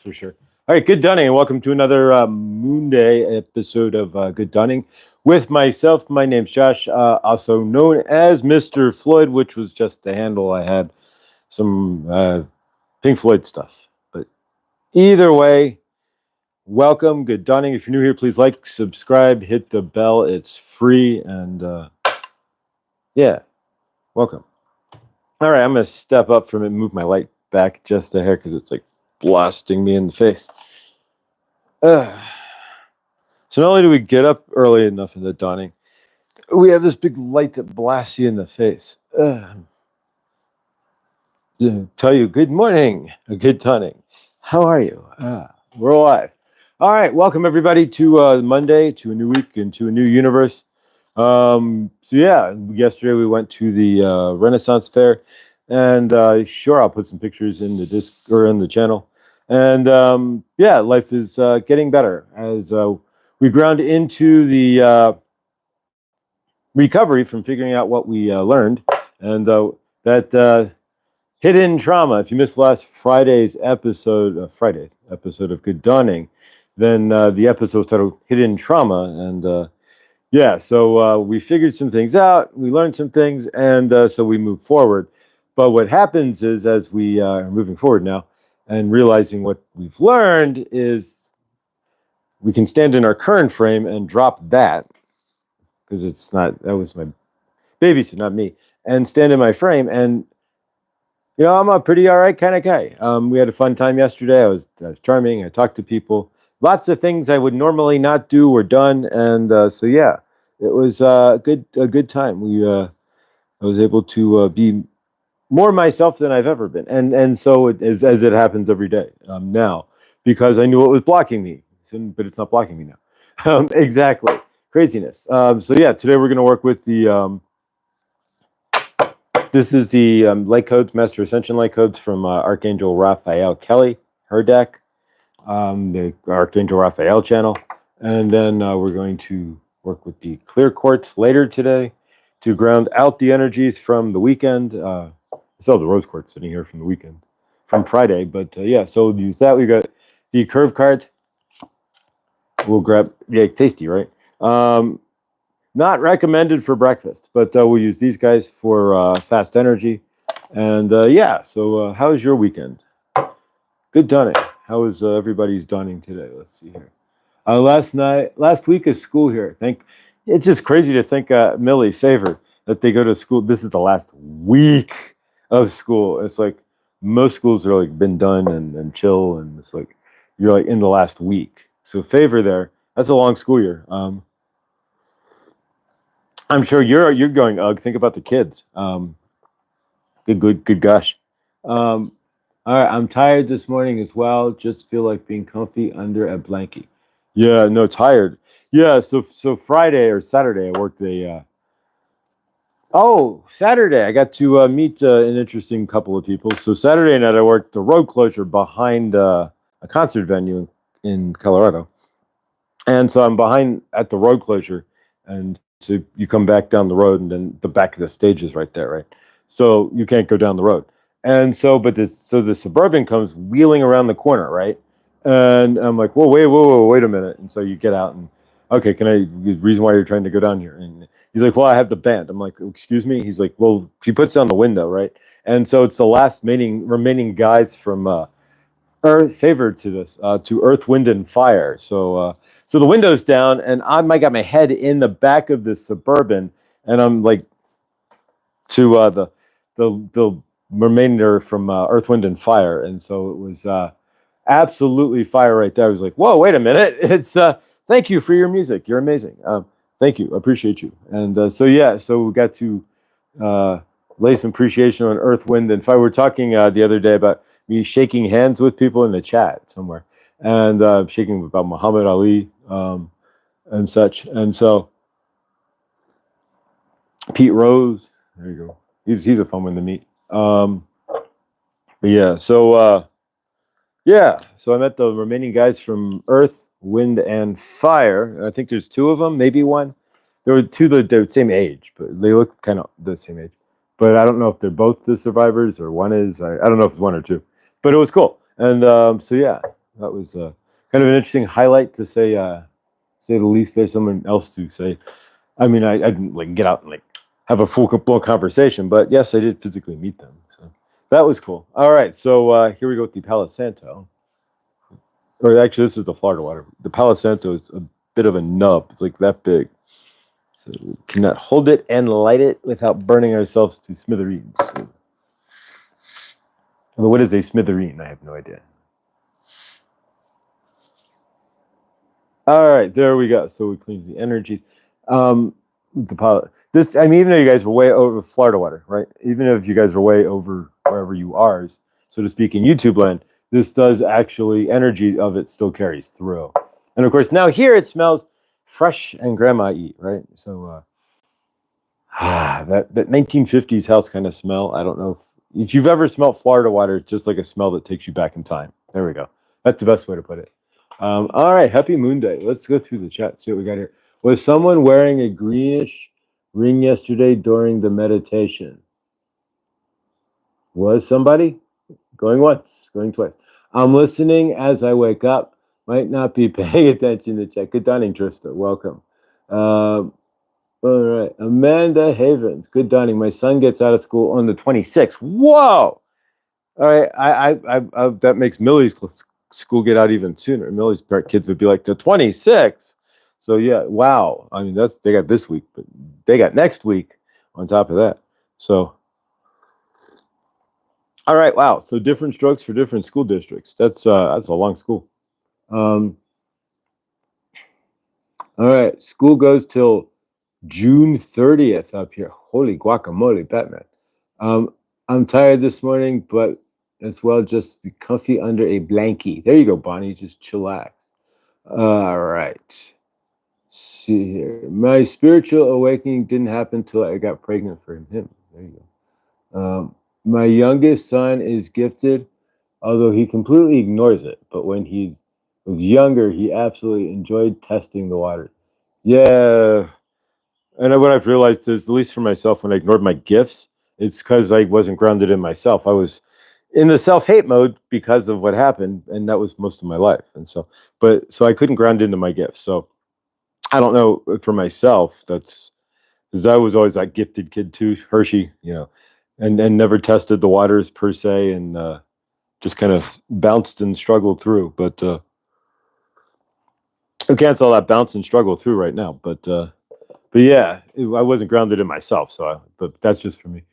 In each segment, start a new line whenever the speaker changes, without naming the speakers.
for sure. All right, good dunning, and welcome to another Moon Day episode of Good Dunning with myself. My name's Josh, also known as Mr. Floyd, which was just the handle I had some Pink Floyd stuff. But either way, welcome, good dunning. If you're new here, please like, subscribe, hit the bell. It's free, and yeah, welcome. All right, I'm gonna step up from it, move my light back just a hair because it's like blasting me in the face. So not only do we get up early enough in the dawning, we have this big light that blasts you in the face. Tell you good morning, good dawning. How are you? We're alive. All right, welcome everybody to Monday, to a new week, and to a new universe. So yeah, yesterday we went to the Renaissance Fair, and sure, I'll put some pictures in the disc or in the channel. And yeah, life is getting better as we ground into the recovery from figuring out what we learned, and that hidden trauma. If you missed last Friday's episode, Friday episode of Good Dawning, then the episode titled "Hidden Trauma," and yeah, so we figured some things out, we learned some things, and so we move forward. But what happens is, as we are moving forward now and realizing what we've learned, is we can stand in our current frame and drop that, because it's not, that was my babysit, not me, and stand in my frame. And, you know, I'm a pretty all right kind of guy. We had a fun time yesterday. I was charming. I talked to people. Lots of things I would normally not do were done. And so, yeah. It was a good time. I was able to be more myself than I've ever been, and so it is, as it happens every day now, because I knew what was blocking me, but it's not blocking me now. Exactly, craziness. So yeah, today we're going to work with the. This is the light codes, Master Ascension light codes from Archangel Raphael Kelly, her deck, the Archangel Raphael channel, and then we're going to work with the clear quartz later today to ground out the energies from the weekend. I still have the rose quartz sitting here from the weekend, from Friday, but yeah, so we'll use that. We got the curve card. We'll grab, yeah, tasty, right? Not recommended for breakfast, but we'll use these guys for fast energy. And yeah, so how was your weekend? Good dawning. How was everybody's dawning today? Let's see here. Last week of school here. It's just crazy to think, Millie Favor, that they go to school. This is the last week of school. It's like most schools are like been done and chill, and it's like you're like in the last week. So Favor there. That's a long school year. I'm sure you're going. Ugh, think about the kids. Good gosh. Um, all right, I'm tired this morning as well. Just feel like being comfy under a blanket. Yeah, no, tired. Yeah, so Friday or Saturday, I worked a. Oh, Saturday, I got to meet an interesting couple of people. So Saturday night, I worked the road closure behind a concert venue in Colorado, and so I'm behind at the road closure, and so you come back down the road, and then the back of the stage is right there, right? So you can't go down the road. And so, but this, so the Suburban comes wheeling around the corner, right? And I'm like, whoa, wait a minute. And so you get out and, okay, the reason why you're trying to go down here? And he's like, well, I have the band. I'm like, excuse me? He's like, well, he puts down the window, right? And so it's the last remaining guys from Earth favored to this, to Earth, Wind, and Fire. So the window's down, and I got my head in the back of this Suburban, and I'm like to the remainder from Earth, Wind, and Fire, and so it was absolutely fire right there. I was like, whoa, wait a minute! It's thank you for your music. You're amazing. Thank you, appreciate you. And so yeah, so we got to lay some appreciation on Earth, Wind, and Fire. We were talking the other day about me shaking hands with people in the chat somewhere, and shaking about Muhammad Ali and such. And so Pete Rose, there you go. He's a fun one to meet. But yeah, so so I met the remaining guys from Earth, Wind, and Fire. I think there's two of them, maybe one. There were two that they're the same age, but they look kind of the same age. But I don't know if they're both the survivors or one is. I don't know if it's one or two. But it was cool. And so yeah, That was kind of an interesting highlight to say the least. There's someone else to say. I mean, I didn't like get out and like have a full blown conversation, but yes, I did physically meet them. So that was cool. All right, so here we go with the Palo Santo. Or actually, this is the Florida water. The Palo Santo is a bit of a nub. It's like that big. So we cannot hold it and light it without burning ourselves to smithereens. Although, what is a smithereen? I have no idea. All right, there we go. So we cleanse the energy. This, I mean, even though you guys were way over Florida water, right? Even if you guys were way over wherever you are, so to speak, in YouTube land, this does actually, energy of it still carries through. And of course, now here it smells fresh and grandma-y, right? So that 1950s house kind of smell. I don't know if you've ever smelled Florida water, it's just like a smell that takes you back in time. There we go. That's the best way to put it. All right, happy Moon Day. Let's go through the chat, see what we got here. Was someone wearing a greenish ring yesterday during the meditation? Was somebody? Going once, going twice. I'm listening as I wake up. Might not be paying attention to chat. Good dawning, Trista. Welcome. All right, Amanda Havens. Good dawning. My son gets out of school on the 26th. Whoa! All right, I that makes Millie's school get out even sooner. Millie's kids would be like the 26th. So yeah, wow. I mean, they got this week, but they got next week on top of that. So, all right, wow. So different strokes for different school districts. That's a long school. All right, school goes till June 30th up here. Holy guacamole, Batman. I'm tired this morning, but as well just be comfy under a blankie. There you go, Bonnie. Just chillax. All right. See here. My spiritual awakening didn't happen until I got pregnant for him. There you go. My youngest son is gifted, although he completely ignores it. But when he was younger, he absolutely enjoyed testing the water. Yeah. And what I've realized is, at least for myself, when I ignored my gifts, it's because I wasn't grounded in myself. I was in the self-hate mode because of what happened, and that was most of my life. And so I couldn't ground into my gifts. So I don't know for myself. That's because I was always that gifted kid too, Hershey, and never tested the waters per se, and just kind of bounced and struggled through. But I cancel all that bounce and struggle through right now. But yeah, I wasn't grounded in myself. But that's just for me.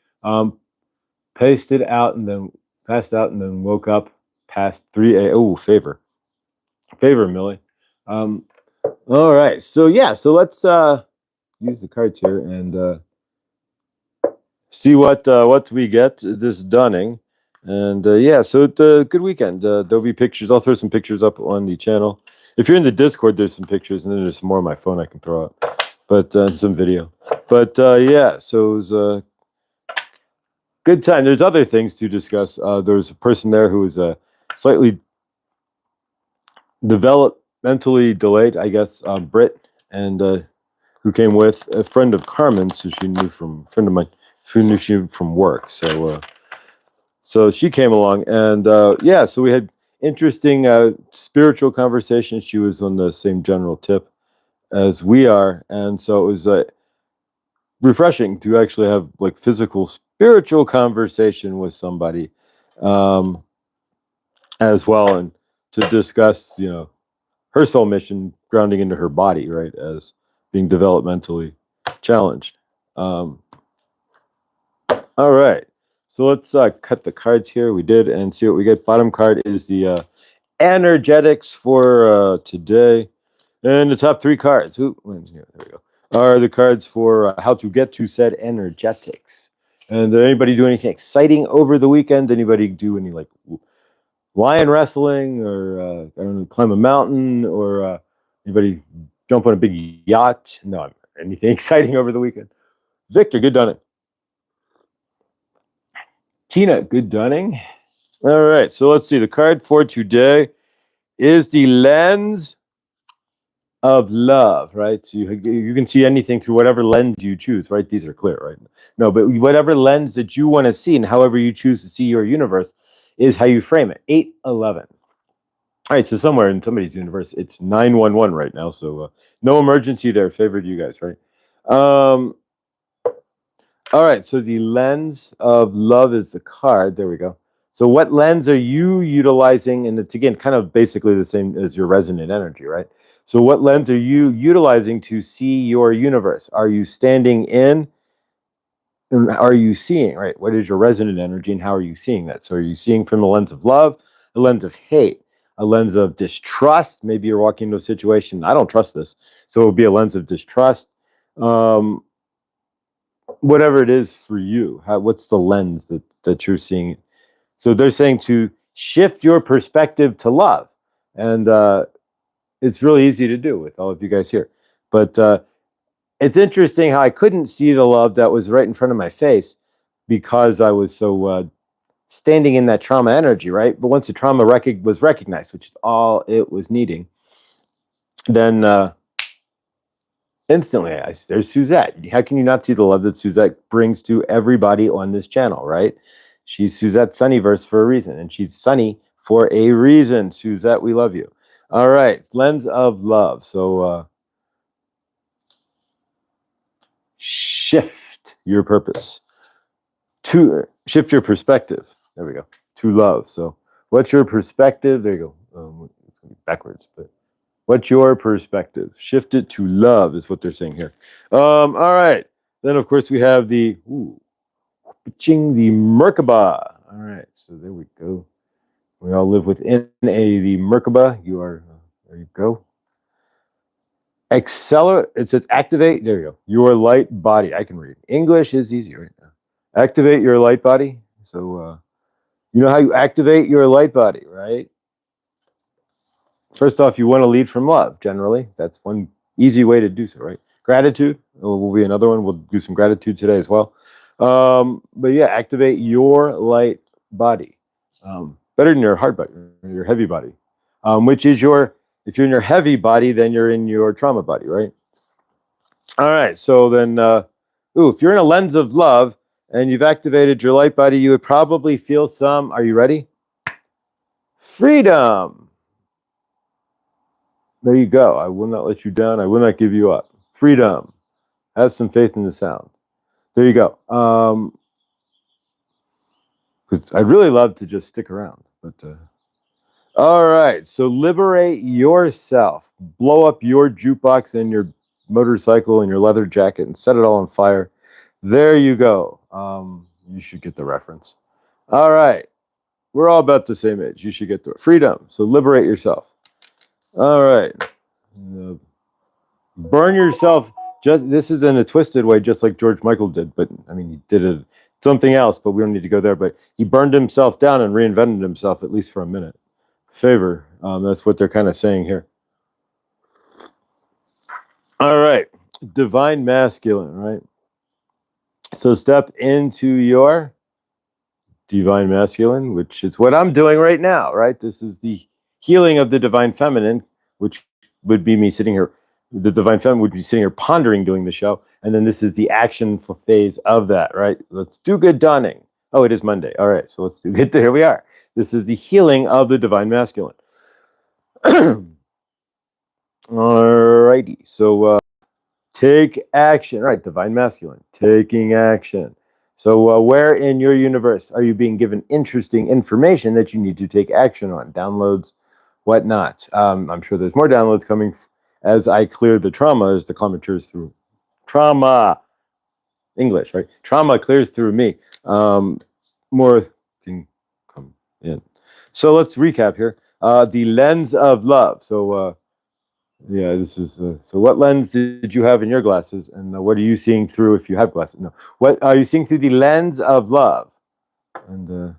Pasted out and then passed out and then woke up past 3 a.m. Oh, favor, Millie. All right, so yeah, so let's use the cards here and see what we get this dawning. And yeah, so it's a good weekend. There'll be pictures. I'll throw some pictures up on the channel. If you're in the Discord, there's some pictures, and then there's some more on my phone I can throw up, but some video. But yeah, so it was a good time. There's other things to discuss. There's a person there who was slightly developmentally delayed, I guess, Britt, and who came with a friend of Carmen's, who she knew from from work. So she came along, and yeah, so we had interesting spiritual conversations. She was on the same general tip as we are, and so it was refreshing to actually have like physical spiritual conversation with somebody as well, and to discuss her soul mission grounding into her body, right, as being developmentally challenged. All right, so let's cut the cards here. We did, and see what we get. Bottom card is the energetics for today, and the top three cards. There we go. Are the cards for how to get to said energetics. And did anybody do anything exciting over the weekend? Anybody do any like lion wrestling, or I don't know, climb a mountain, or anybody jump on a big yacht? No, anything exciting over the weekend? Victor, good dawning. Tina, good dawning. All right, so let's see. The card for today is the lens of love, right? So you can see anything through whatever lens you choose, right? These are clear, right? No, but whatever lens that you want to see and however you choose to see your universe is how you frame it. 811. All right, so somewhere in somebody's universe, it's 911 right now. So no emergency there. Favored you guys, right? Um, all right, so the lens of love is the card. There we go. So what lens are you utilizing? And it's again kind of basically the same as your resonant energy, right? So what lens are you utilizing to see your universe? Are you standing in? And are you seeing, right? What is your resonant energy and how are you seeing that? So are you seeing from the lens of love, a lens of hate, a lens of distrust? Maybe you're walking into a situation, I don't trust this. So it would be a lens of distrust. Um, Whatever it is for you, what's the lens that you're seeing? So they're saying to shift your perspective to love. And it's really easy to do with all of you guys here. But it's interesting how I couldn't see the love that was right in front of my face because I was so standing in that trauma energy, right? But once the trauma was recognized, which is all it was needing, then instantly there's Suzette. How can you not see the love that Suzette brings to everybody on this channel, right? She's Suzette Sunnyverse for a reason, and she's Sunny for a reason. Suzette, we love you. All right, lens of love. So shift your purpose. To shift your perspective. There we go. To love. So, what's your perspective? There you go. Backwards, but what's your perspective? Shift it to love is what they're saying here. All right. Then, of course, we have the ching the Merkaba. All right. So there we go. We all live within the Merkaba. You are. There you go. Accelerate. It says activate. There you go. Your light body. I can read. English is easy right now. Activate your light body. So you know how you activate your light body, right? First off, you want to lead from love, generally. That's one easy way to do so, right? Gratitude will be another one. We'll do some gratitude today as well. But yeah, activate your light body. Better than your hard body, your heavy body. Which is if you're in your heavy body, then you're in your trauma body, right? All right, so then, if you're in a lens of love and you've activated your light body, you would probably feel some, are you ready? Freedom. There you go. I will not let you down. I will not give you up. Freedom. Have some faith in the sound. There you go. I'd really love to just stick around, but all right. So liberate yourself. Blow up your jukebox and your motorcycle and your leather jacket and set it all on fire. There you go. You should get the reference. All right. We're all about the same age. You should get the freedom. So liberate yourself. All right. Burn yourself. This is in a twisted way, just like George Michael did. But I mean, he did it something else. But we don't need to go there. But he burned himself down and reinvented himself, at least for a minute. Favor. That's what they're kind of saying here. All right. Divine masculine, right? So step into your divine masculine, which is what I'm doing right now, right? This is the healing of the divine feminine, which would be me sitting here. The divine feminine would be sitting here pondering doing the show. And then this is the action phase of that, right? Let's do good dawning. Oh, it is Monday. All right. So let's do good. Here we are. This is the healing of the divine masculine. All righty. So take action, right? Divine masculine, taking action. So where in your universe are you being given interesting information that you need to take action on? Downloads, whatnot. I'm sure there's more downloads coming as I clear the trauma, as the comment clears through. Trauma, English, right? Trauma clears through me. More can come in. So let's recap here. The lens of love. So yeah, this is so. What lens did you have in your glasses, and what are you seeing through if you have glasses? No, what are you seeing through the lens of love? And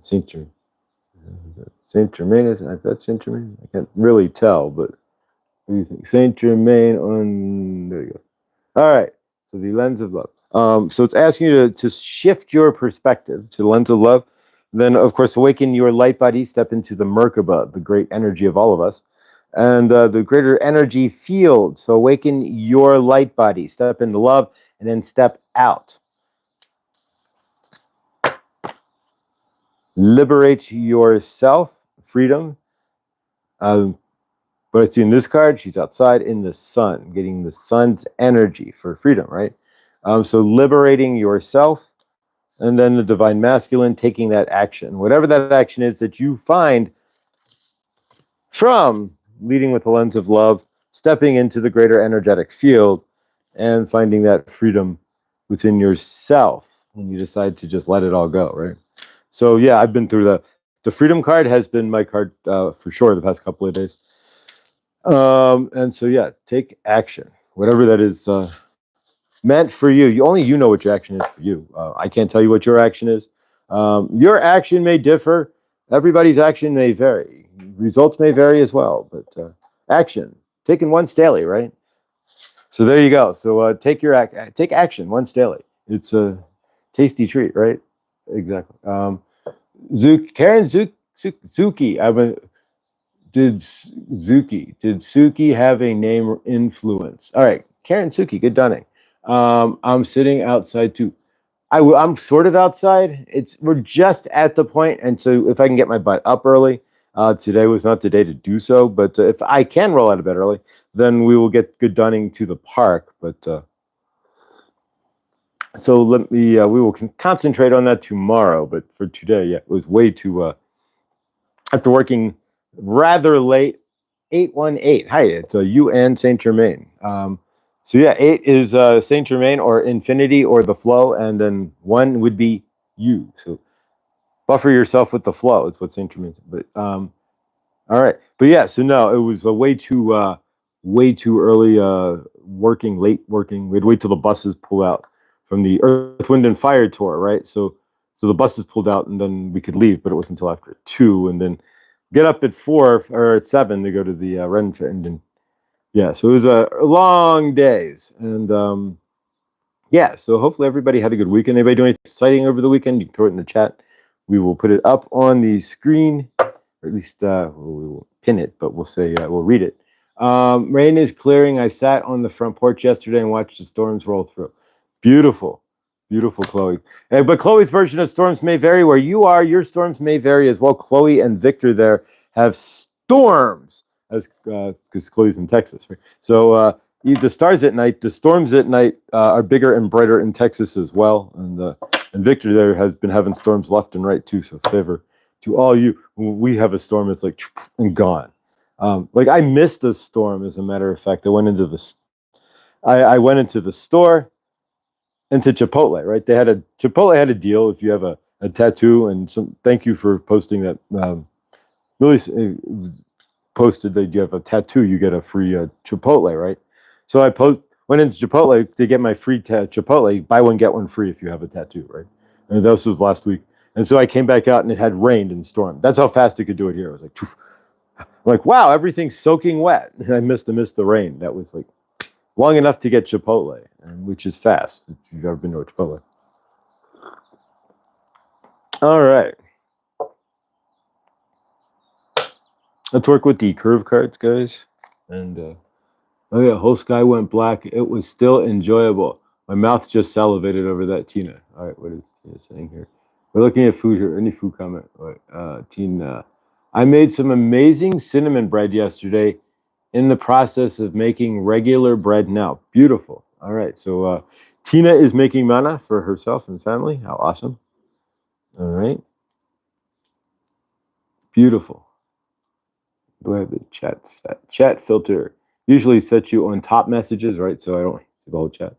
Saint Germain, Saint Germain is that Saint Germain? I can't really tell, but what do you think? Saint Germain on there you go. All right, so the lens of love. So it's asking you to shift your perspective to the lens of love. Then, of course, awaken your light body. Step into the Merkaba, the great energy of all of us. And the greater energy field. So awaken your light body, step into love, and then step out. Liberate yourself, freedom. But I see in this card, she's outside in the sun, getting the sun's energy for freedom, right? So liberating yourself, and then the divine masculine taking that action, whatever that action is that you find from leading with the lens of love, stepping into the greater energetic field, and finding that freedom within yourself when you decide to just let it all go, right? So yeah, I've been through that. The freedom card has been my card for sure the past couple of days. And so yeah, take action, whatever that is meant for you. Only you know what your action is for you. I can't tell you what your action is. Your action may differ. Everybody's action may vary. Results may vary as well. But action, taken once daily, right? So there you go. So take action once daily. It's a tasty treat, right? Exactly. Karen Zuki. Did Suki have a name or influence? All right, Karen Suki, good dunning. I'm sitting outside too. I'm sort of outside. We're just at the point, and so if I can get my butt up early, today was not the day to do so. But if I can roll out of bed early, then we will get good dunning to the park. But so let me. We will concentrate on that tomorrow. But for today, yeah, it was way too. After working rather late. 818. Hi, it's you and Saint Germain. So yeah, 8 is Saint Germain or infinity or the flow, and then 1 would be you. So buffer yourself with the flow. It's what Saint Germain said. But all right. But yeah, so no, it was way too early. Late working. We'd wait till the buses pull out from the Earth, Wind, and Fire tour, right? So the buses pulled out, and then we could leave, but it wasn't until after 2, and then get up at 4 or at 7 to go to the Ren Fair, and yeah, so it was a long days, and yeah, so hopefully everybody had a good weekend. Anybody doing anything exciting over the weekend? You can throw it in the chat. We will put it up on the screen, or at least we will pin it, but we'll say we'll read it. Rain is clearing. I sat on the front porch yesterday and watched the storms roll through. Beautiful. Beautiful, Chloe. But Chloe's version of storms may vary where you are. Your storms may vary as well. Chloe and Victor there have storms, as because Chloe's in Texas, right? So the stars at night, the storms at night are bigger and brighter in Texas as well. And Victor there has been having storms left and right too. So favor to all you. When we have a storm, it's like and gone. Like I missed a storm, as a matter of fact. I went into the store. Into Chipotle, right? Chipotle had a deal if you have a tattoo, and thank you for posting that. Really posted that you have a tattoo, you get a free Chipotle, right? So I went into Chipotle to get my free Chipotle, buy one get one free if you have a tattoo, right? And this was last week, and so I came back out and it had rained and stormed. That's how fast it could do it here. I was like, wow, everything's soaking wet. And I missed the rain. That was like long enough to get Chipotle, which is fast if you've ever been to a Chipotle. All right. Let's work with the curve cards, guys. And oh yeah, whole sky went black. It was still enjoyable. My mouth just salivated over that, Tina. All right, what is Tina saying here? We're looking at food here. Any food comment? Tina. I made some amazing cinnamon bread yesterday. In the process of making regular bread now. Beautiful. All right. So Tina is making manna for herself and family. How awesome. All right. Beautiful. Do I have the chat set? Chat filter usually sets you on top messages, right? So I don't see the whole chat.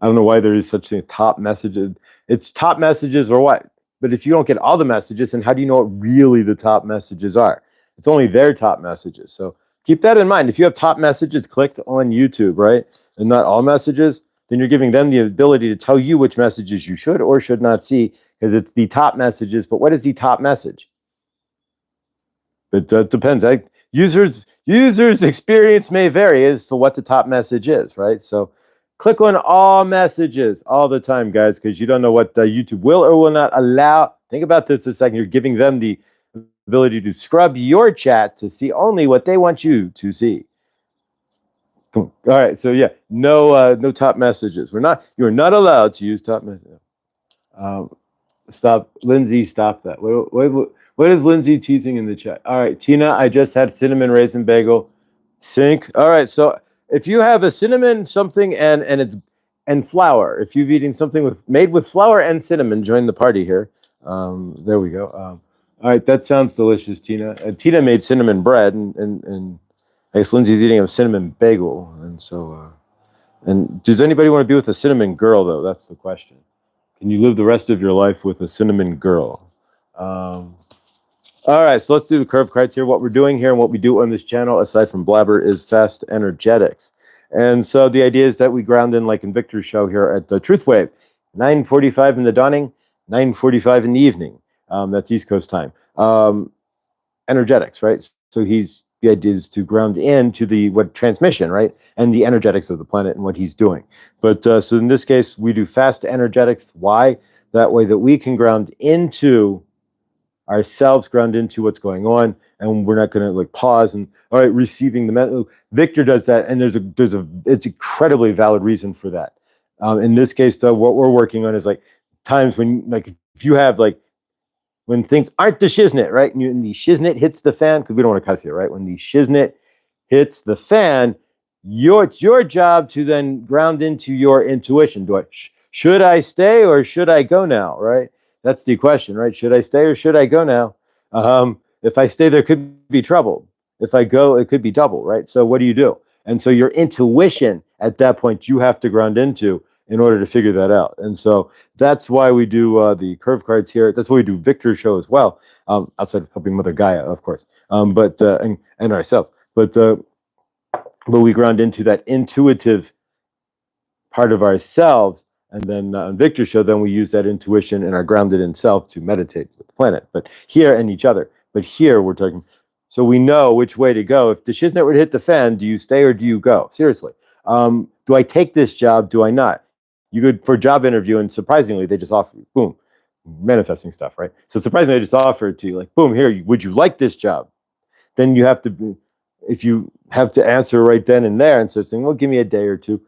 I don't know why there is such thing as top messages. It's top messages or what? But if you don't get all the messages, then how do you know what really the top messages are? It's only their top messages. So keep that in mind. If you have top messages clicked on YouTube, right, and not all messages, then you're giving them the ability to tell you which messages you should or should not see, because it's the top messages. But what is the top message? It depends. Users' experience may vary as to what the top message is, right? So click on all messages all the time, guys, because you don't know what YouTube will or will not allow. Think about this a second. You're giving them the ability to scrub your chat to see only what they want you to see. All right, so yeah, no top messages. You're not allowed to use top messages. Stop, Lindsay. Stop that. What is Lindsay teasing in the chat? All right, Tina, I just had cinnamon raisin bagel. Sync. All right, so if you have a cinnamon something and flour, if you've eaten something made with flour and cinnamon, join the party here. There we go. All right, that sounds delicious, Tina. Tina made cinnamon bread, and I guess Lindsay's eating a cinnamon bagel, and so. And does anybody want to be with a cinnamon girl, though? That's the question. Can you live the rest of your life with a cinnamon girl? All right, so let's do the curve cards here. What we're doing here and what we do on this channel, aside from blabber, is fast energetics. And so the idea is that we ground in, like in Victor's show here at the Truth Wave, 9:45 in the dawning, 9:45 in the evening. That's East Coast time. Energetics, right? So the idea is to ground into the transmission, right, and the energetics of the planet and what he's doing. But so in this case, we do fast energetics. Why? That way that we can ground into ourselves, ground into what's going on, and we're not going to like pause and all right, receiving the Victor does that, and it's incredibly valid reason for that. In this case, though, what we're working on is like times when like if you have like when things aren't the shiznit, right? And the shiznit hits the fan, because we don't want to cuss here, right? When the shiznit hits the fan, it's your job to then ground into your intuition. Should I stay or should I go now, right? That's the question, right? Should I stay or should I go now? If I stay, there could be trouble. If I go, it could be double, right? So what do you do? And so your intuition at that point, you have to ground into in order to figure that out. And so that's why we do the curve cards here. That's why we do Victor's show as well, outside of helping Mother Gaia, of course, but and ourselves. But we ground into that intuitive part of ourselves. And then on Victor's show, then we use that intuition and our grounded in self to meditate with the planet, but here and each other. But here we're talking, so we know which way to go. If the shiznit were to hit the fan, do you stay or do you go? Seriously. Do I take this job? Do I not? You go for a job interview, and surprisingly, they just offer you, boom, manifesting stuff, right? So surprisingly, they just offer it to you, like, boom, here, would you like this job? Then you have to, if you have to answer right then and there, and so saying, well, give me a day or two.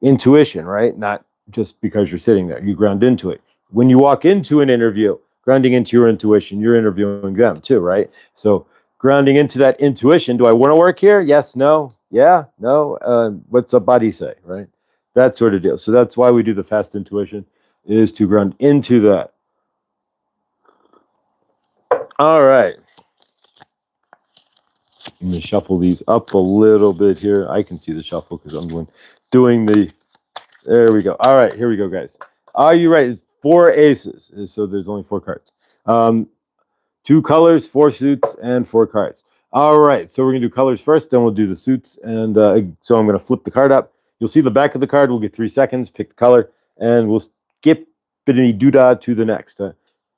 Intuition, right? Not just because you're sitting there. You ground into it. When you walk into an interview, grounding into your intuition, you're interviewing them too, right? So grounding into that intuition, do I want to work here? Yes, no, yeah, no. What's a body say, right? That sort of deal. So that's why we do the fast intuition, is to ground into that. All right. I'm going to shuffle these up a little bit here. I can see the shuffle because I'm doing the, there we go. All right, here we go, guys. Are you ready? It's 4 aces, so there's only 4 cards. 2 colors, 4 suits, and 4 cards. All right, so we're going to do colors first, then we'll do the suits. And so I'm going to flip the card up. You'll see the back of the card. We'll get 3 seconds, pick the color, and we'll skip bidini doodah to the next.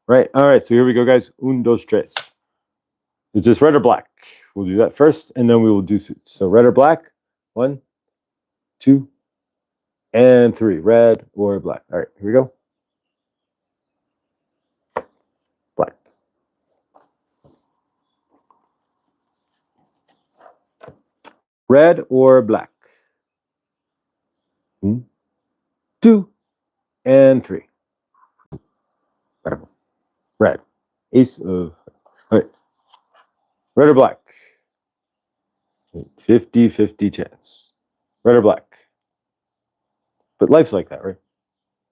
Right? All right, so here we go, guys. 1, 2, 3. Is this red or black? We'll do that first, and then we will do suits. So red or black? 1, 2, and 3. Red or black. All right, here we go. Black. Red or black? 1, 2, and 3. Red. Ace of... All right. Red or black? 50-50 chance. Red or black? But life's like that, right?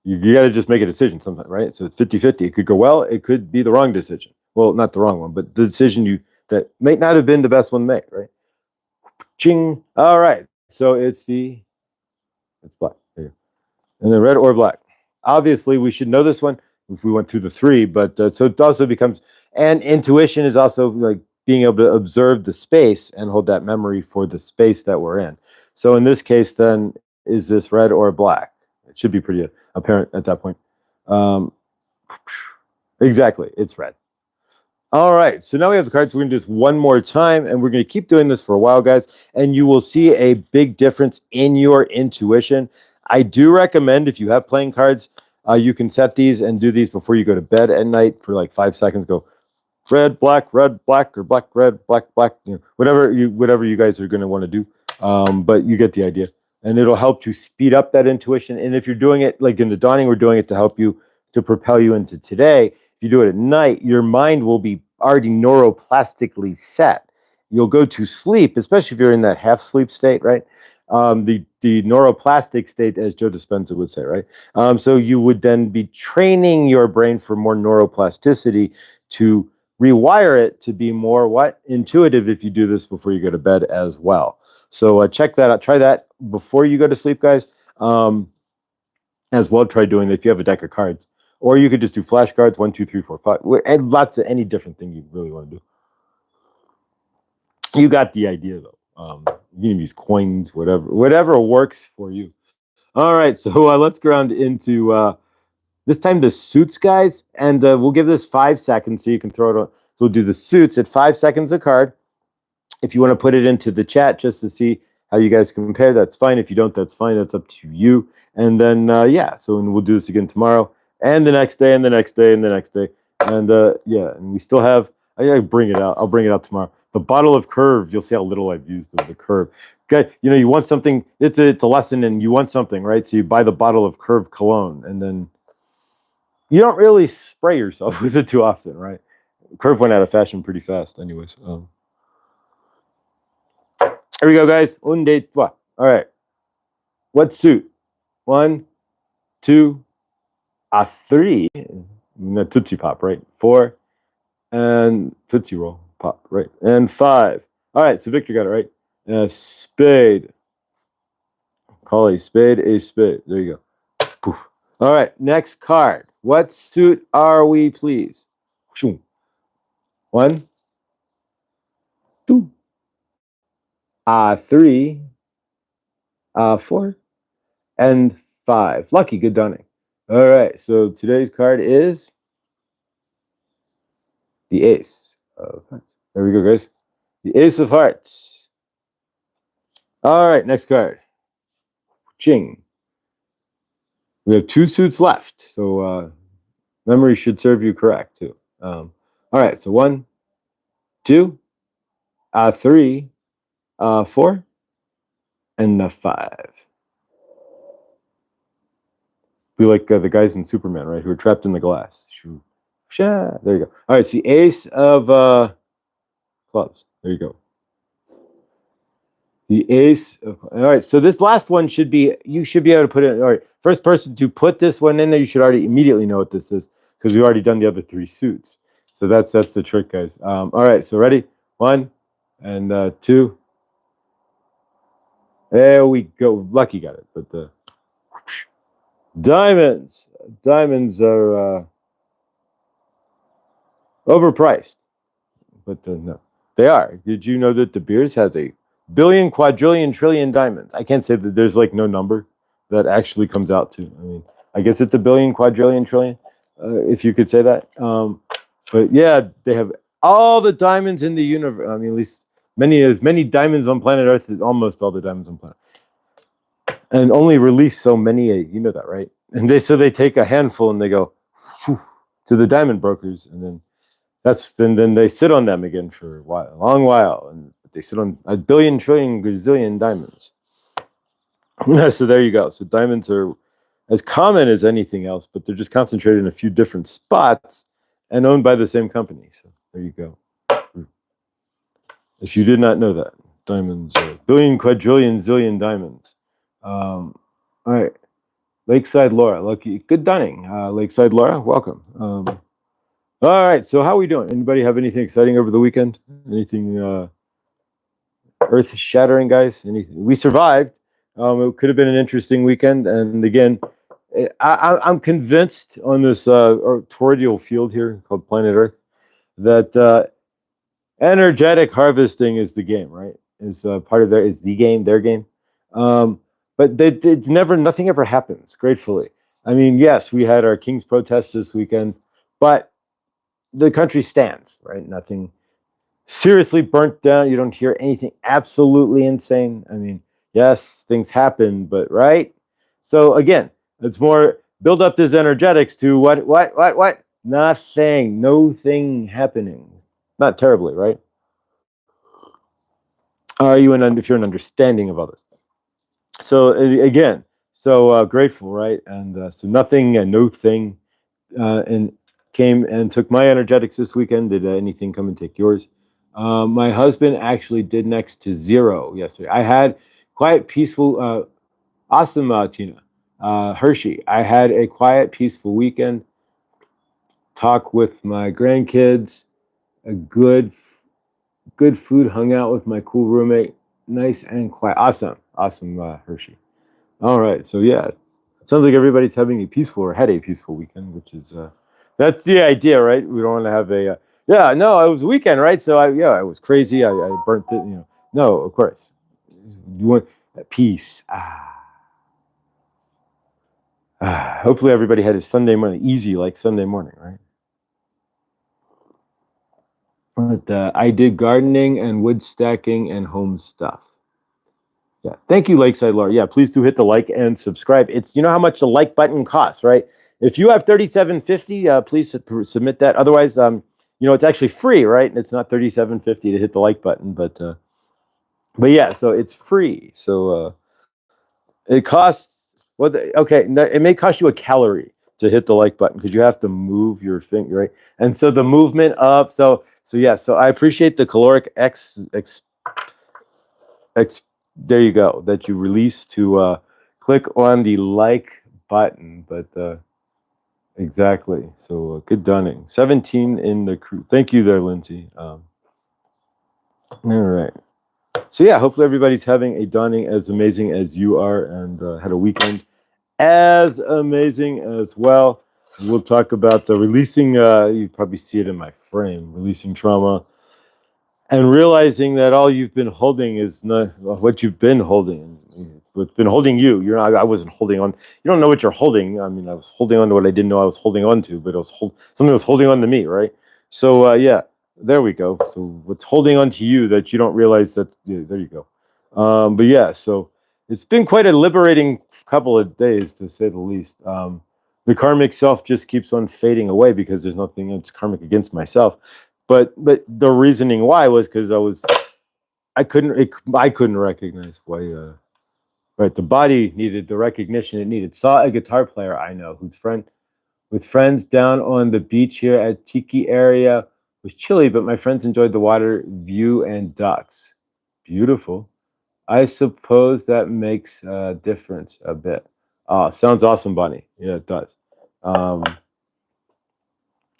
You got to just make a decision sometime, right? So it's 50-50. It could go well. It could be the wrong decision. Well, not the wrong one, but the decision that might not have been the best one to make, right? Ching. All right. So it's black. There you go. And then red or black. Obviously, we should know this one if we went through the 3, but so it also becomes, and intuition is also like being able to observe the space and hold that memory for the space that we're in. So in this case, then, is this red or black? It should be pretty apparent at that point. Exactly, it's red. All right, so now we have the cards. We're going to do this one more time, and we're going to keep doing this for a while, guys, and you will see a big difference in your intuition. I do recommend, if you have playing cards, you can set these and do these before you go to bed at night for like 5 seconds. Go red, black, or black, red, black, you know, whatever you guys are going to want to do. But you get the idea, and it'll help to speed up that intuition. And if you're doing it like in the dawning, we're doing it to help you, to propel you into today. If you do it at night, your mind will be already neuroplastically set. You'll go to sleep, especially if you're in that half sleep state, right? The neuroplastic state, as Joe Dispenza would say, right? So you would then be training your brain for more neuroplasticity to rewire it to be more what intuitive if you do this before you go to bed as well. So check that out. Try that before you go to sleep, guys. As well, try doing it if you have a deck of cards, or you could just do flashcards 1, 2, 3, 4, 5, and lots of any different thing you really want to do. You got the idea, though. You can use coins, whatever works for you. All right, so let's go around into this time the suits, guys, and we'll give this 5 seconds so you can throw it on. So we'll do the suits at 5 seconds a card. If you want to put it into the chat just to see how you guys compare, that's fine. If you don't, that's fine. That's up to you. And then, yeah, so we'll do this again tomorrow and the next day and the next day and the next day. And, yeah, and we still have, I gotta bring it out. I'll bring it out tomorrow. The bottle of curve, you'll see how little I've used of the curve. Okay, you know, you want something, it's a lesson and you want something, right? So you buy the bottle of curve cologne and then you don't really spray yourself with it too often, right? Curve went out of fashion pretty fast anyways. Here we go, guys. Un, deux, trois. All right. What suit? 1, 2, 3. Tootsie Pop, right? 4. And Tootsie Roll Pop, right? And 5. All right, so Victor got it right. Spade. Call a spade a spade. There you go. Poof. All right, next card. What suit are we, please? 1, 2. 3, 4, and 5. Lucky, good dawning. All right, so today's card is the Ace of Hearts. There we go, guys. The Ace of Hearts. All right, next card. Ching. We have 2 suits left, so memory should serve you correct, too. All right, so 1, 2, 3, 4, and 5. Be like the guys in Superman, right? Who are trapped in the glass. There you go. All right, it's the Ace of Clubs. There you go. The Ace of... All right, so this last one should be... You should be able to put it... All right, first person to put this one in there, you should already immediately know what this is because we've already done the other 3 suits. So that's the trick, guys. All right, so ready? 1 and 2. There we go. Lucky got it, but... Diamonds. Diamonds are overpriced, but no, they are. Did you know that De Beers has a billion, quadrillion, trillion diamonds? I can't say that there's like no number that actually comes out to. I mean, I guess it's a billion, quadrillion, trillion, if you could say that. But yeah, they have all the diamonds in the universe. I mean, at least as many diamonds on planet Earth as almost all the diamonds on planet. And only release so many, you know that, right? And they take a handful and they go to the diamond brokers, and then they sit on them again for a long while, and they sit on a billion, trillion, gazillion diamonds. So there you go. So diamonds are as common as anything else, but they're just concentrated in a few different spots and owned by the same company. So there you go. If you did not know that, diamonds are billion, quadrillion, zillion diamonds. All right, Lakeside Laura, lucky, good dawning. Lakeside Laura, welcome. All right, so how are we doing? Anybody have anything exciting over the weekend? Anything earth-shattering, guys? Anything? We survived. It could have been an interesting weekend, and again, I'm convinced on this toroidal field here called planet Earth that energetic harvesting is the game, right? Is part of their game. But nothing ever happens, gratefully. I mean, yes, we had our King's protest this weekend, but the country stands, right? Nothing seriously burnt down. You don't hear anything absolutely insane. I mean, yes, things happen, but right? So again, it's more build up this energetics to what? Nothing, no thing happening. Not terribly, right? If you're an understanding of others. So again, so grateful, right? And so nothing and no thing, and came and took my energetics this weekend. Did anything come and take yours? My husband actually did next to 0 yesterday. I had quiet, peaceful, awesome, Tina. Hershey, I had a quiet, peaceful weekend. Talk with my grandkids, a good food, hung out with my cool roommate. Nice and quiet. Awesome, Hershey. All right, so yeah, sounds like everybody's having a peaceful or had a peaceful weekend, which is that's the idea, right? We don't want to have a yeah. No, it was a weekend, right? So I was crazy. I burnt it, you know. No, of course. You want peace. Hopefully everybody had a Sunday morning easy, like Sunday morning, right? But I did gardening and wood stacking and home stuff. Yeah, thank you, Lakeside Laura. Yeah, please do hit the like and subscribe. It's, you know how much the like button costs, right? If you have 3750, please submit that. Otherwise, you know, it's actually free, right? It's not 3750 to hit the like button, but yeah, so it's free. So it costs okay. It may cost you a calorie to hit the like button because you have to move your finger, right? And so the movement of so yeah. So I appreciate the caloric X there you go, that you release to click on the like button. But exactly. So good dunning. 17 in the crew. Thank you there, Lindsay. All right. So yeah, hopefully everybody's having a dawning as amazing as you are and had a weekend as amazing as well. We'll talk about releasing, you probably see it in my frame, releasing trauma and realizing that all you've been holding is not what you've been holding. What's been holding you. You're not, I wasn't holding on. You don't know what you're holding. I mean, I was holding on to what I didn't know I was holding on to, but it was something was holding on to me, right? So yeah, there we go. So what's holding on to you that you don't realize that, yeah, there you go. But yeah, so it's been quite a liberating couple of days, to say the least. The karmic self just keeps on fading away because there's nothing that's karmic against myself. But the reasoning why was because I couldn't recognize why. Right, the body needed the recognition it needed. Saw a guitar player I know with friends down on the beach here at Tiki area. It was chilly, but my friends enjoyed the water view and ducks. Beautiful. I suppose that makes a difference a bit. Sounds awesome, Bonnie. Yeah, it does.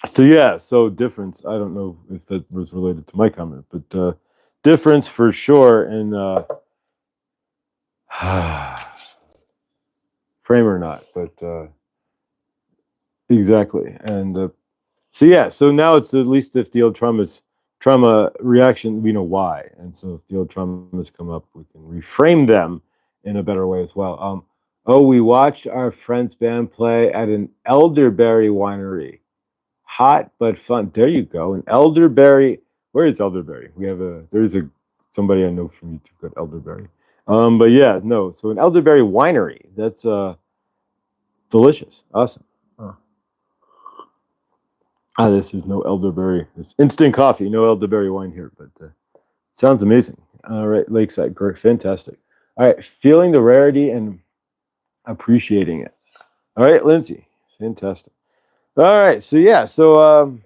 So yeah, so difference. I don't know if that was related to my comment, but difference for sure in frame or not, but exactly. And so yeah, so now it's at least if the old trauma reaction, we know why, and so if the old traumas come up, we can reframe them in a better way as well. Oh, we watched our friend's band play at an elderberry winery. Hot but fun. There you go. An elderberry. Where is elderberry? There's somebody I know from YouTube called elderberry. But yeah, no. So an elderberry winery. That's delicious. Awesome. This is no elderberry. It's instant coffee. No elderberry wine here, but sounds amazing. All right, Lakeside, great, fantastic. All right, feeling the rarity and appreciating it. All right, Lindsay, fantastic. All right, so yeah, so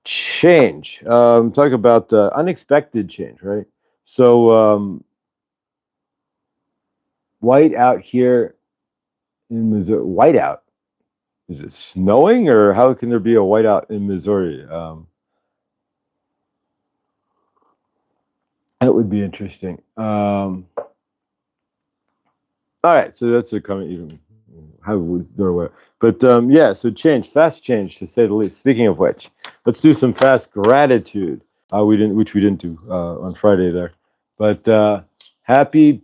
change. Talk about unexpected change, right? So white out here in Missouri. White out. Is it snowing, or how can there be a whiteout in Missouri? That would be interesting. All right, so that's a comment. Even how was there? But yeah, so fast change, to say the least. Speaking of which, let's do some fast gratitude. Which we didn't do on Friday there. But happy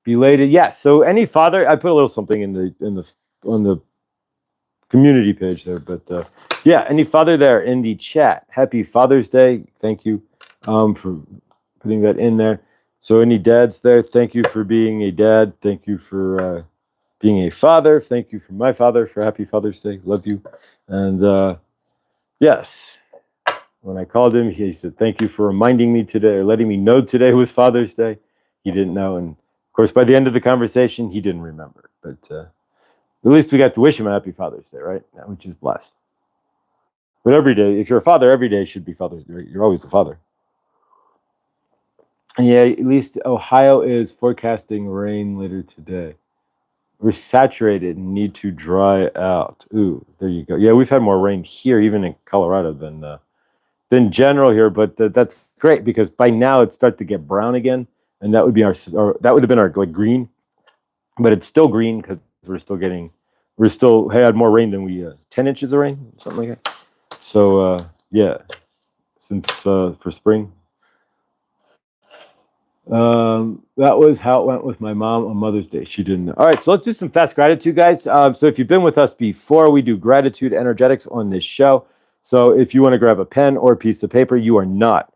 belated. Yes. Yeah, so any father, I put a little something on the community page there. But yeah, any father there in the chat, happy Father's Day. Thank you for putting that in there. So any dads there, thank you for being a dad. Thank you for being a father. Thank you for my father for happy Father's Day. Love you. And yes, when I called him, he said, thank you for reminding me today, or letting me know today was Father's Day. He didn't know. And of course, by the end of the conversation, he didn't remember. But At least we got to wish him a happy Father's Day, right? Which is blessed. But every day, if you're a father, every day should be Father's Day. Right? You're always a father. And yeah, at least Ohio is forecasting rain later today. We're saturated and need to dry out. Ooh, there you go. Yeah, we've had more rain here, even in Colorado, than general here. But that's great because by now it's starting to get brown again, and that would be our that would have been our like green, but it's still green because we're still had more rain than we 10 inches of rain, something like that. So yeah, since for spring. That was how it went with my mom on Mother's Day. She didn't know. All right, so let's do some fast gratitude, guys. So if you've been with us before, we do gratitude energetics on this show. So if you want to grab a pen or a piece of paper, you are not.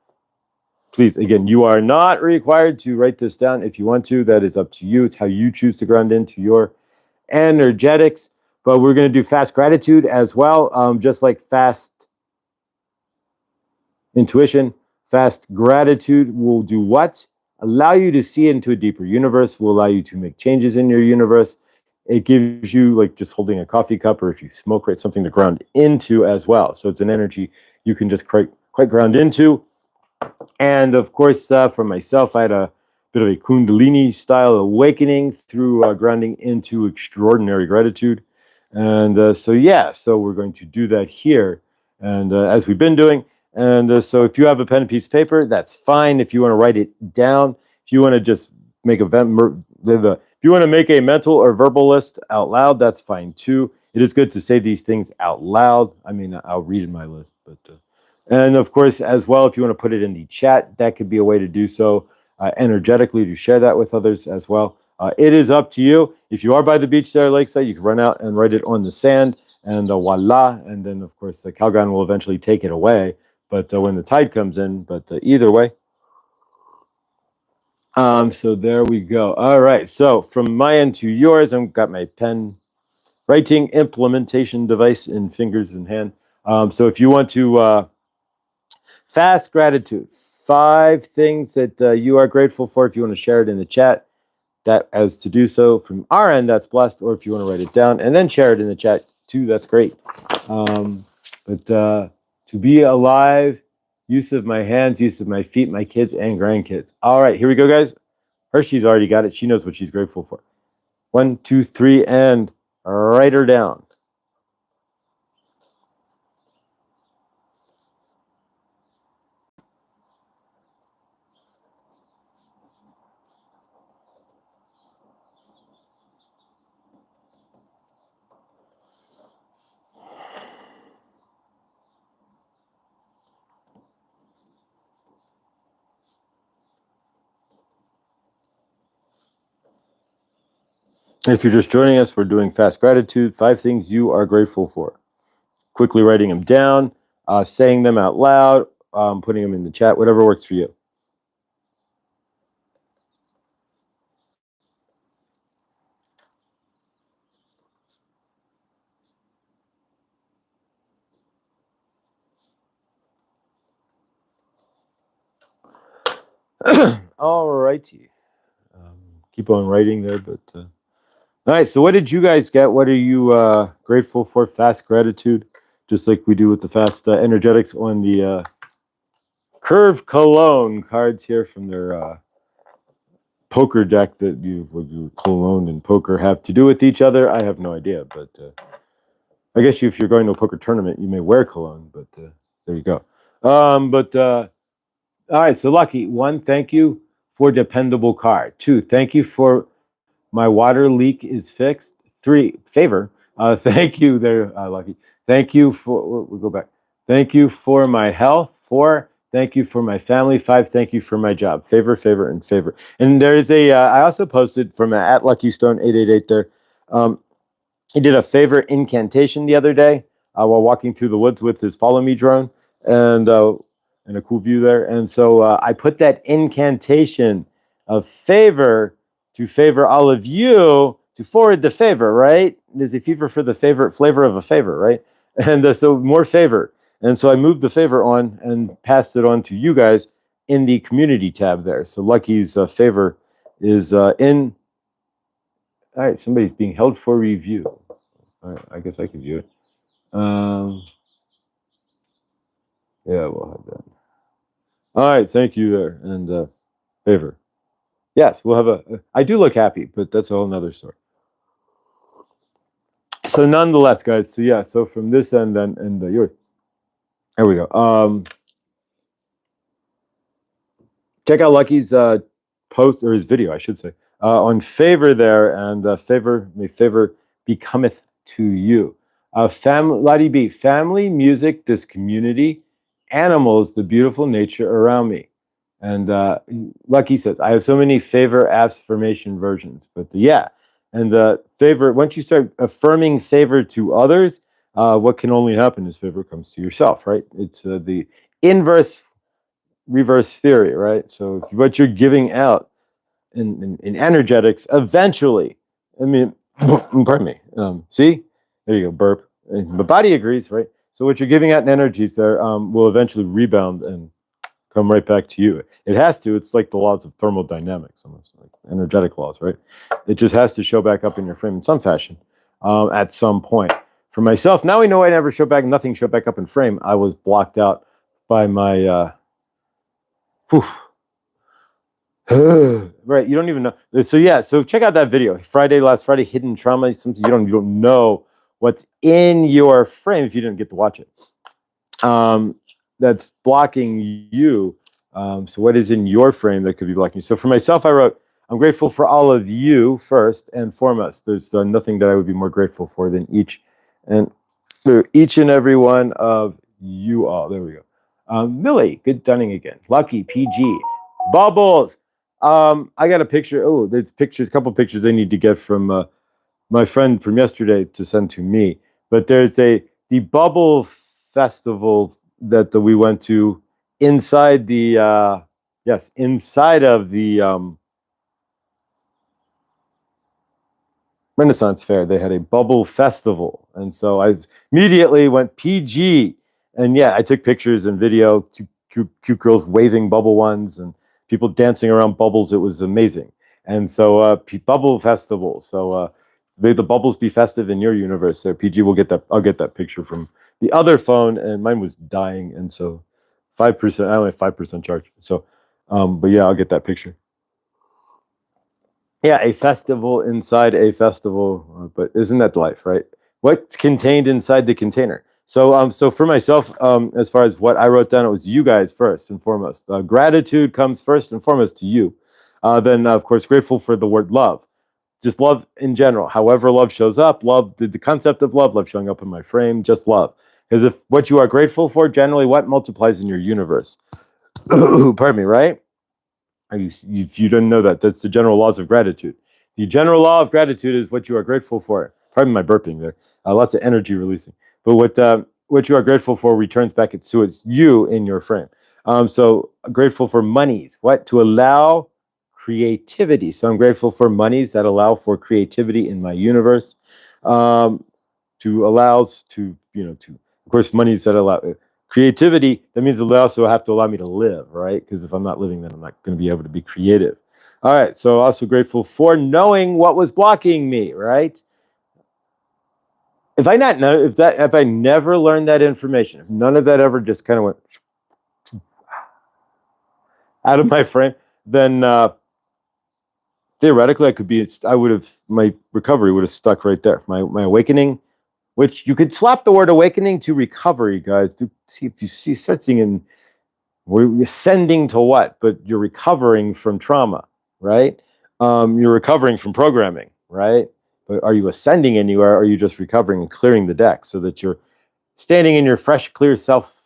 Please, again, you are not required to write this down. If you want to, that is up to you. It's how you choose to ground into your energetics. But we're going to do fast gratitude as well, just like fast intuition. Fast gratitude will do what? Allow you to see into a deeper universe, will allow you to make changes in your universe. It gives you, like just holding a coffee cup, or if you smoke, right, something to ground into as well. So it's an energy you can just quite ground into. And of course, for myself, I had a bit of a Kundalini style awakening through grounding into extraordinary gratitude. And so we're going to do that here, and as we've been doing. And so if you have a pen and piece of paper, that's fine. If you want to write it down, if you want to just make if you want to make a mental or verbal list out loud, that's fine too. It is good to say these things out loud. I mean, I'll read in my list, but and of course, as well, if you want to put it in the chat, that could be a way to do so energetically, to share that with others as well. It is up to you. If you are by the beach there, lakeside, you can run out and write it on the sand, and voila. And then, of course, the Calgon will eventually take it away. But when the tide comes in, but either way. So there we go. All right. So from my end to yours, I've got my pen writing implementation device in fingers and hand. So if you want to fast gratitude, 5 things that you are grateful for. If you want to share it in the chat, that as to do so from our end, that's blessed. Or if you want to write it down and then share it in the chat too, that's great. But to be alive, use of my hands, use of my feet, my kids and grandkids. All right, here we go, guys. Hershey's already got it. She knows what she's grateful for. 1, 2, 3, and write her down. If you're just joining us, we're doing fast gratitude, 5 things you are grateful for. Quickly writing them down, saying them out loud, putting them in the chat, whatever works for you. All righty. Keep on writing there, but all right. So what did you guys get? What are you grateful for? Fast gratitude, just like we do with the fast energetics on the Curve Cologne cards here from their poker deck that you Cologne and poker have to do with each other. I have no idea, but I guess if you're going to a poker tournament, you may wear cologne. But there you go. All right. So Lucky, 1, thank you for dependable car. 2, thank you for my water leak is fixed. 3, favor. Thank you there, Lucky. Thank you for, we'll go back. Thank you for my health. 4, thank you for my family. 5, thank you for my job. Favor, favor, and favor. And there is I also posted from at Lucky Stone 888 there. He did a favor incantation the other day while walking through the woods with his follow me drone, and a cool view there. And so I put that incantation of favor to favor all of you, to forward the favor, right? There's a fever for the flavor of a favor, right? And so more favor. And so I moved the favor on and passed it on to you guys in the community tab there. So Lucky's favor is in. All right, somebody's being held for review. I guess I could view it. Yeah, we'll have that. All right, thank you there, and favor. Yes, we'll have a. I do look happy, but that's a whole nother story. So nonetheless, guys. So yeah. So from this end, then, and yours. There we go. Check out Lucky's post or his video, I should say, on favor there, and favor may favor becometh to you. Lottie B, family, music, this community, animals, the beautiful nature around me. And Lucky says, I have so many favor affirmation versions, but yeah. And favor, once you start affirming favor to others, what can only happen is favor comes to yourself, right? It's the inverse reverse theory, right? So what you're giving out in energetics, eventually, I mean, pardon me. See, there you go, burp. The body agrees, right? So what you're giving out in energies there will eventually rebound and come right back to you. It has to. It's like the laws of thermodynamics, almost like energetic laws, right? It just has to show back up in your frame in some fashion at some point. For myself, now we know I never showed back. Nothing showed back up in frame. I was blocked out by my. Right, you don't even know. So yeah, so check out that video. Last Friday, hidden trauma, something you don't know what's in your frame if you didn't get to watch it. That's blocking you. So what is in your frame that could be blocking you? So for myself, I wrote, I'm grateful for all of you first and foremost. There's nothing that I would be more grateful for than each and every one of you all. There we go. Millie, good dunning again. Lucky, PG, Bubbles. I got a picture. Oh, there's pictures, a couple pictures I need to get from my friend from yesterday to send to me. But there's the Bubble Festival that we went to inside the inside of the Renaissance Fair. They had a bubble festival, and so I immediately went PG, and yeah, I took pictures and video. Cute girls waving bubble ones and people dancing around bubbles. It was amazing. And so bubble festival. So may the bubbles be festive in your universe. So PG will get that. I'll get that picture from the other phone, and mine was dying, and so 5%. I only have 5% charge. So, but yeah, I'll get that picture. Yeah, a festival inside a festival, but isn't that life, right? What's contained inside the container? So, so for myself, as far as what I wrote down, it was you guys first and foremost. Gratitude comes first and foremost to you. Then, of course, grateful for the word love. Just love in general. However love shows up, love, the concept of love showing up in my frame, just love. Because if what you are grateful for, generally what multiplies in your universe? Pardon me, right? If you didn't know that, that's the general laws of gratitude. The general law of gratitude is what you are grateful for. Pardon my burping there. Lots of energy releasing. But what you are grateful for returns back to it's you in your frame. So grateful for monies. What? To allow creativity. So I'm grateful for monies that allow for creativity in my universe. Of course, monies that allow creativity. That means they also have to allow me to live, right? Because if I'm not living, then I'm not going to be able to be creative. All right. So also grateful for knowing what was blocking me, right? If I never learned that information, if none of that ever just kind of went out of my frame, then theoretically my recovery would have stuck right there. My awakening, which you could slap the word awakening to recovery, guys. To see if you see setting in, we're ascending to what? But you're recovering from trauma, right? You're recovering from programming, right? But are you ascending anywhere? Or are you just recovering and clearing the deck so that you're standing in your fresh, clear self,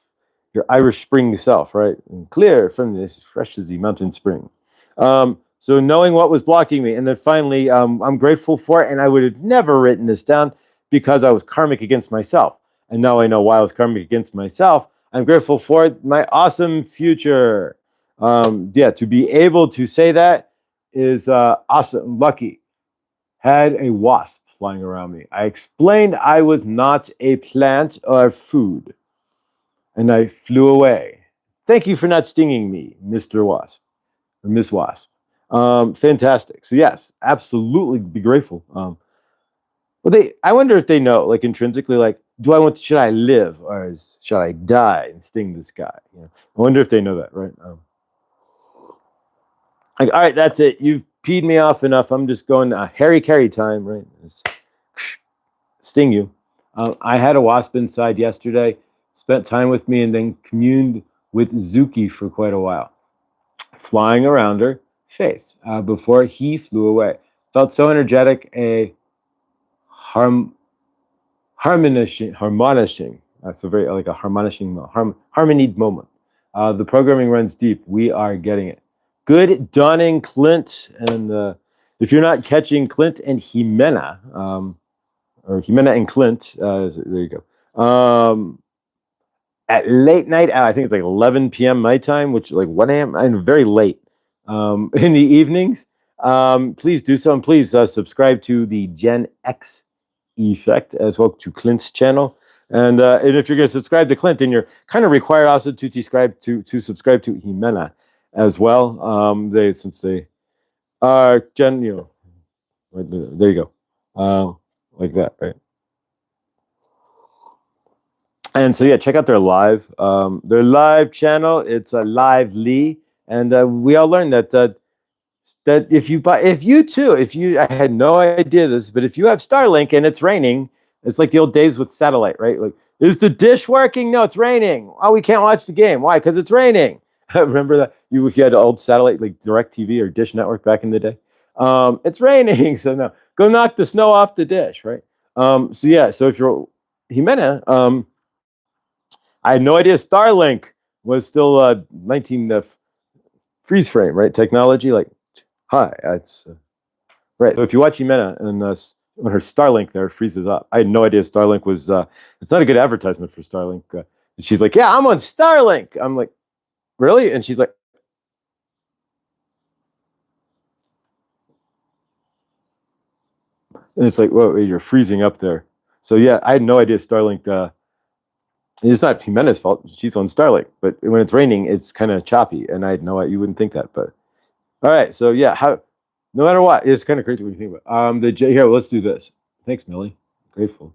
your Irish Spring self, right? And clear from this fresh as the mountain spring. So knowing what was blocking me. And then finally, I'm grateful for it. And I would have never written this down because I was karmic against myself. And now I know why I was karmic against myself. I'm grateful for my awesome future. To be able to say that is awesome. Lucky. Had a wasp flying around me. I explained I was not a plant or food. And I flew away. Thank you for not stinging me, Mr. Wasp or Miss Wasp. Fantastic. So yes, absolutely be grateful. Well, I wonder if they know, like intrinsically, like, should I live or shall I die and sting this guy? You know, I wonder if they know that, right? Like, all right, that's it. You've peed me off enough. I'm just going Harry Carry time, right? Sting you. I had a wasp inside yesterday, spent time with me, and then communed with Zuki for quite a while, flying around her face before he flew away. Felt so energetic, a harmonishing. So very like a harmonied moment. The programming runs deep. We are getting it. Good dawning, Clint, and if you're not catching Clint and Jimena, or Jimena and Clint, there you go. At late night, I think it's like 11 p.m. my time, which is like 1 a.m. I'm very late in the evenings. Please do so, and please subscribe to the Gen X Effect as well to Clint's channel. And if you're going to subscribe to Clint, then you're kind of required also to subscribe to Jimena as well. Since they are right there you go, like that, right? And so yeah, check out their live channel. It's a lively, and we all learned that I had no idea this, but if you have Starlink and it's raining, it's like the old days with satellite, right? Like, is the dish working? No, it's raining. Oh, we can't watch the game. Why? Because it's raining. Remember that if you had an old satellite like DirecTV or Dish Network back in the day, it's raining. So no, go knock the snow off the dish, right? So yeah, so if you're Jimena, I had no idea Starlink was still 19 freeze frame, right? Technology, like, hi, it's right. So if you watch Jimena and when her Starlink there freezes up, I had no idea Starlink was. It's not a good advertisement for Starlink. She's like, yeah, I'm on Starlink. I'm like, really? And she's like, and it's like, whoa, you're freezing up there. So yeah, I had no idea Starlink. It's not Jimena's fault. She's on Starlink, but when it's raining, it's kind of choppy, and I had no idea. You wouldn't think that, but all right. So yeah, no matter what, it's kind of crazy when you think about it. Here, let's do this. Thanks, Millie. Grateful.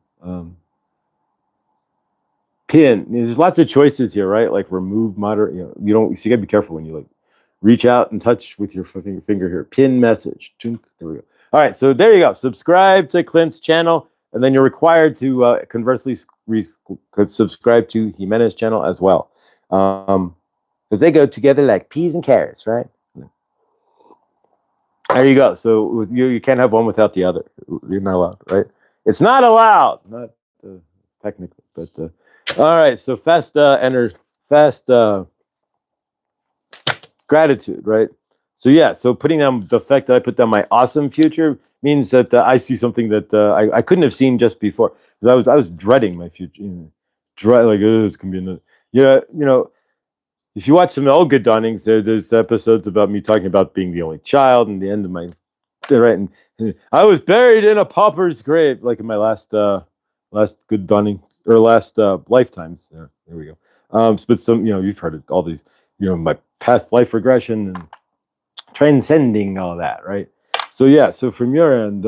Pin. There's lots of choices here, right? Like remove, moderate. So you gotta be careful when you like reach out and touch with your finger here. Pin message. There we go. All right, so there you go. Subscribe to Clint's channel, and then you're required to conversely subscribe to Jimena's channel as well, because they go together like peas and carrots, right? There you go. So with you can't have one without the other. You're not allowed, right? It's not allowed, not technically, but all right. So fast gratitude, right? So yeah. So putting down the fact that I put down my awesome future means that I see something that I couldn't have seen just before. Because I was dreading my future, like it's gonna be if you watch some old Good Dawnings, there's episodes about me talking about being the only child and the end of my right. And I was buried in a pauper's grave, like in my last Good Dawning or last lifetimes. There we go. But some, you've heard of all these, my past life regression and transcending all that, right? So yeah. So from your end,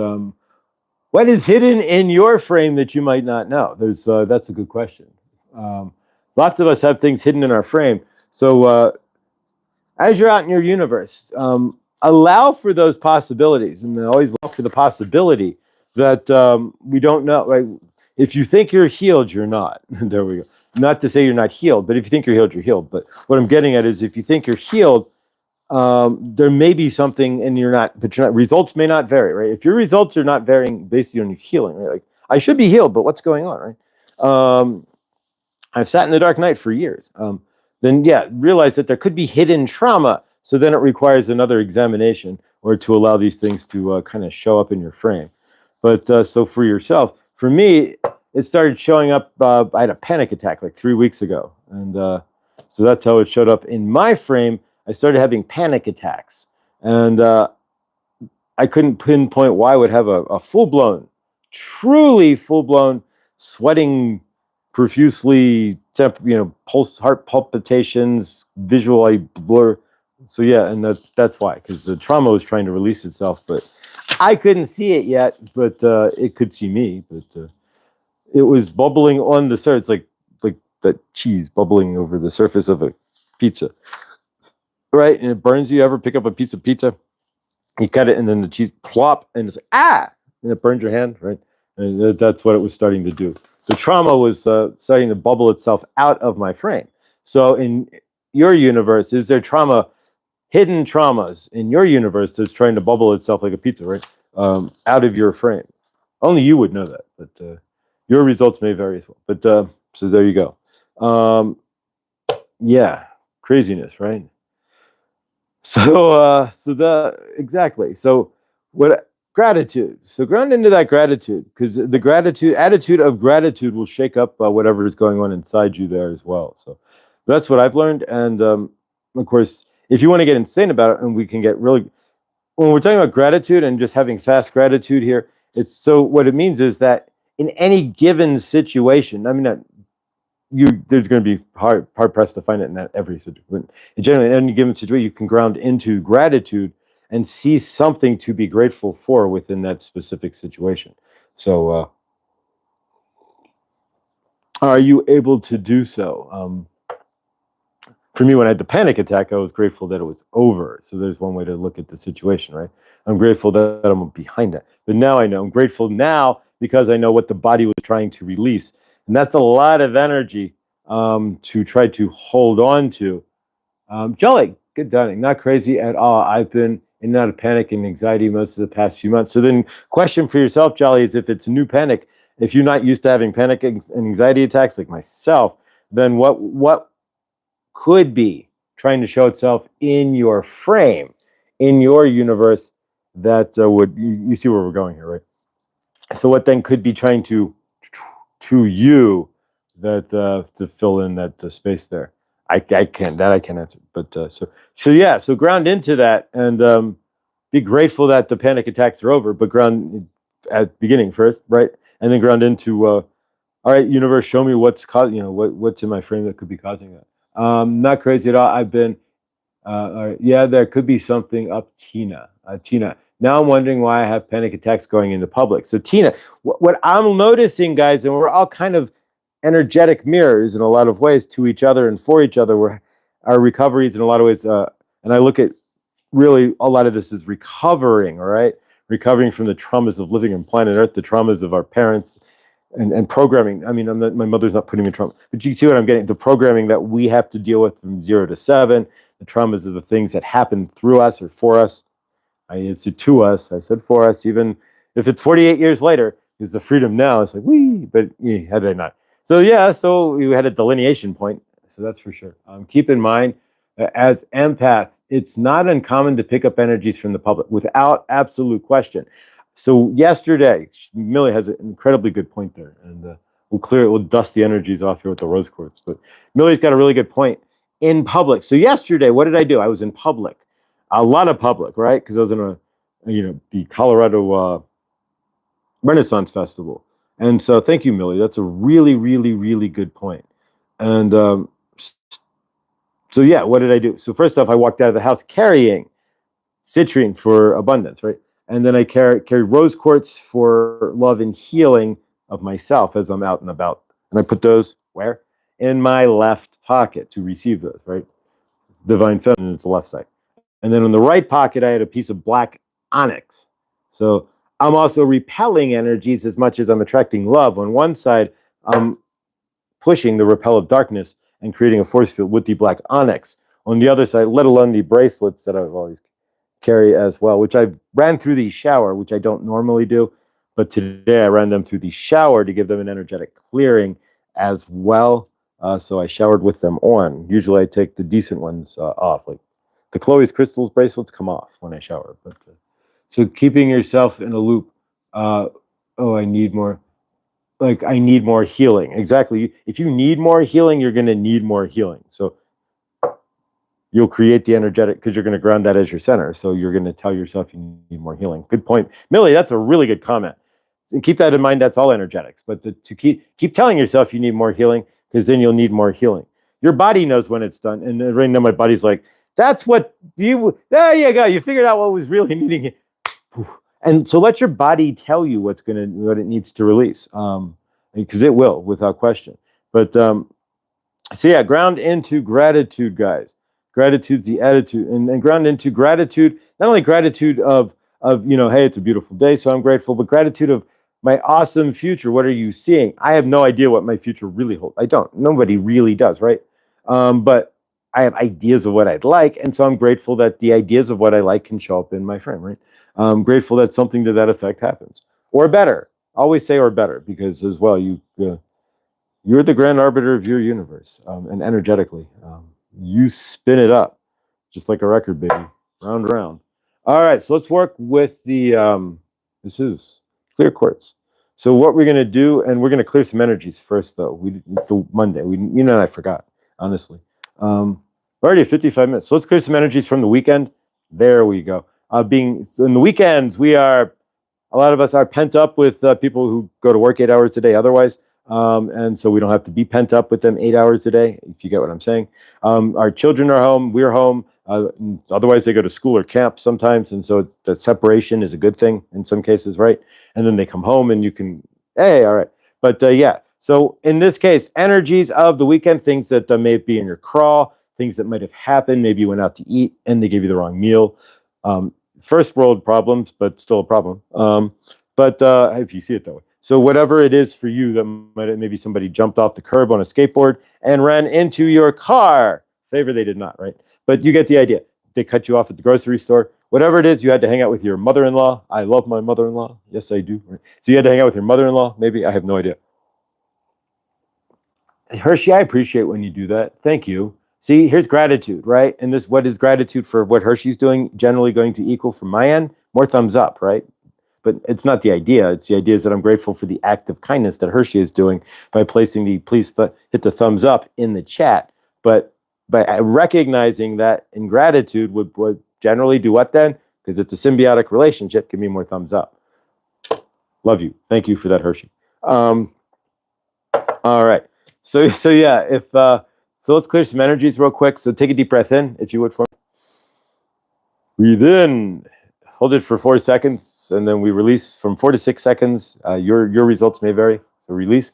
what is hidden in your frame that you might not know? That's a good question. Lots of us have things hidden in our frame. So as you're out in your universe, allow for those possibilities, and always look for the possibility that we don't know. Right? If you think you're healed, you're not. There we go. Not to say you're not healed, but if you think you're healed, you're healed. But what I'm getting at is, if you think you're healed, there may be something, and you're not. But you're not. Results may not vary, right? If your results are not varying based on your healing, right? Like, I should be healed, but what's going on, right? I've sat in the dark night for years. Then yeah, realize that there could be hidden trauma. So then it requires another examination, or to allow these things to kind of show up in your frame. But so for yourself, for me, it started showing up. I had a panic attack like 3 weeks ago, and so that's how it showed up in my frame. I started having panic attacks, and I couldn't pinpoint why I would have a full-blown, truly full-blown sweating profusely, pulse, heart palpitations, visual blur. So yeah, and that's why, because the trauma was trying to release itself, but I couldn't see it yet, but it could see me. But it was bubbling on the surface, like that cheese bubbling over the surface of a pizza, right? And it burns you. Ever pick up a piece of pizza? You cut it, and then the cheese plop, and it's like, ah, and it burns your hand, right? And that's what it was starting to do. The trauma was starting to bubble itself out of my frame. So in your universe, is there trauma, hidden traumas in your universe that's trying to bubble itself like a pizza, right? Out of your frame. Only you would know that, but your results may vary as well. But so there you go. Yeah, craziness, right? So exactly. So what gratitude? So ground into that gratitude, because the attitude of gratitude will shake up whatever is going on inside you there as well. So that's what I've learned. And of course, if you want to get insane about it, and we can get really, when we're talking about gratitude and just having fast gratitude here, it's so what it means is that in any given situation, I mean, there's going to be hard pressed to find it in that every situation. Generally, in any given situation, you can ground into gratitude and see something to be grateful for within that specific situation. So, are you able to do so? For me, when I had the panic attack, I was grateful that it was over. So there's one way to look at the situation, right? I'm grateful that I'm behind that. But now I know. I'm grateful now because I know what the body was trying to release. And that's a lot of energy to try to hold on to. Jolly, good dining. Not crazy at all. I've been in and out of panic and anxiety most of the past few months. So then question for yourself, Jolly, is if it's new panic, if you're not used to having panic and anxiety attacks like myself, then what could be trying to show itself in your frame, in your universe, that you see where we're going here, right? So what then could be trying to you that to fill in that space there? I can't answer, but so ground into that and be grateful that the panic attacks are over, but ground at beginning first, right? And then ground into all right, universe, show me what's causing, what's in my frame that could be causing that. Not crazy at all. I've been, yeah, there could be something up, Tina. Tina, now I'm wondering why I have panic attacks going into public. So Tina, what I'm noticing, guys, and we're all kind of energetic mirrors in a lot of ways to each other and for each other. Our recoveries in a lot of ways, and I look at really a lot of this is recovering, all right? Recovering from the traumas of living on planet Earth, the traumas of our parents, and programming. I mean, my mother's not putting me in trauma, but you see what I'm getting? The programming that we have to deal with from 0 to 7, the traumas are the things that happen through us or for us. It's to us. I said for us, even if it's 48 years later, is the freedom now. It's like, wee, but how did I not? So yeah, so we had a delineation point. So that's for sure. Keep in mind, as empaths, it's not uncommon to pick up energies from the public without absolute question. So yesterday, Millie has an incredibly good point there, and we'll dust the energies off here with the rose quartz. But Millie's got a really good point in public. So yesterday, what did I do? I was in public, a lot of public, right? Because I was in the Colorado Renaissance Festival, and so thank you, Millie. That's a really, really, really good point. And so yeah, what did I do? So first off, I walked out of the house carrying citrine for abundance, right? And then I carry rose quartz for love and healing of myself as I'm out and about. And I put those where? In my left pocket to receive those, right? Divine Feminine, it's the left side. And then on the right pocket, I had a piece of black onyx. So I'm also repelling energies as much as I'm attracting love. On one side, I'm pushing the repel of darkness and creating a force field with the black onyx. On the other side, let alone the bracelets that I've always carry as well, which I ran through the shower, which I don't normally do, but today I ran them through the shower to give them an energetic clearing as well. So I showered with them on. Usually I take the decent ones off, like the Chloe's crystals bracelets come off when I shower. But so keeping yourself in a loop. I need more. Like I need more healing. Exactly. If you need more healing, you're going to need more healing. So you'll create the energetic because you're going to ground that as your center. So you're going to tell yourself you need more healing. Good point. Millie, that's a really good comment. And keep that in mind, that's all energetics. But to keep telling yourself you need more healing because then you'll need more healing. Your body knows when it's done. And right now my body's like, that's what there you go. You figured out what was really needing it. And so let your body tell you what it needs to release, because it will, without question. But so yeah, ground into gratitude, guys. Gratitude's the attitude, and ground into gratitude. Not only gratitude of hey, it's a beautiful day, so I'm grateful, but gratitude of my awesome future. What are you seeing? I have no idea what my future really holds. I don't. Nobody really does, right? But I have ideas of what I'd like, and so I'm grateful that the ideas of what I like can show up in my frame, right? I'm grateful that something to that effect happens, or better. Always say or better, because as well you're the grand arbiter of your universe, and energetically, you spin it up just like a record, baby, round round. All right, so let's work with the. This is clear quartz. So what we're gonna do, and we're gonna clear some energies first, though. It's the Monday. I forgot, honestly. We're already at 55 minutes. So let's clear some energies from the weekend. There we go. So in the weekends, a lot of us are pent up with people who go to work 8 hours a day otherwise. And so we don't have to be pent up with them 8 hours a day, if you get what I'm saying. Our children are home, we're home. Otherwise, they go to school or camp sometimes. And so the separation is a good thing in some cases, right? And then they come home and you can, hey, all right. But yeah, so in this case, energies of the weekend, things that may be in your crawl, things that might have happened. Maybe you went out to eat and they gave you the wrong meal. First world problems, but still a problem. But if you see it that way. So whatever it is for you, that maybe somebody jumped off the curb on a skateboard and ran into your car. Favor they did not, right? But you get the idea. They cut you off at the grocery store. Whatever it is, you had to hang out with your mother-in-law. I love my mother-in-law. Yes, I do. Right? So you had to hang out with your mother-in-law, maybe? I have no idea. Hershey, I appreciate when you do that. Thank you. See, here's gratitude, right? And what is gratitude for what Hershey's doing generally going to equal from my end? More thumbs up, right? But it's not the idea. It's the idea is that I'm grateful for the act of kindness that Hershey is doing by placing the hit the thumbs up in the chat. But by recognizing that in gratitude would generally do what then? Because it's a symbiotic relationship. Give me more thumbs up. Love you. Thank you for that, Hershey. All right. So yeah. So let's clear some energies real quick. So take a deep breath in, if you would, for me. Breathe in. Hold it for 4 seconds, and then we release from 4 to 6 seconds. Your results may vary. So release.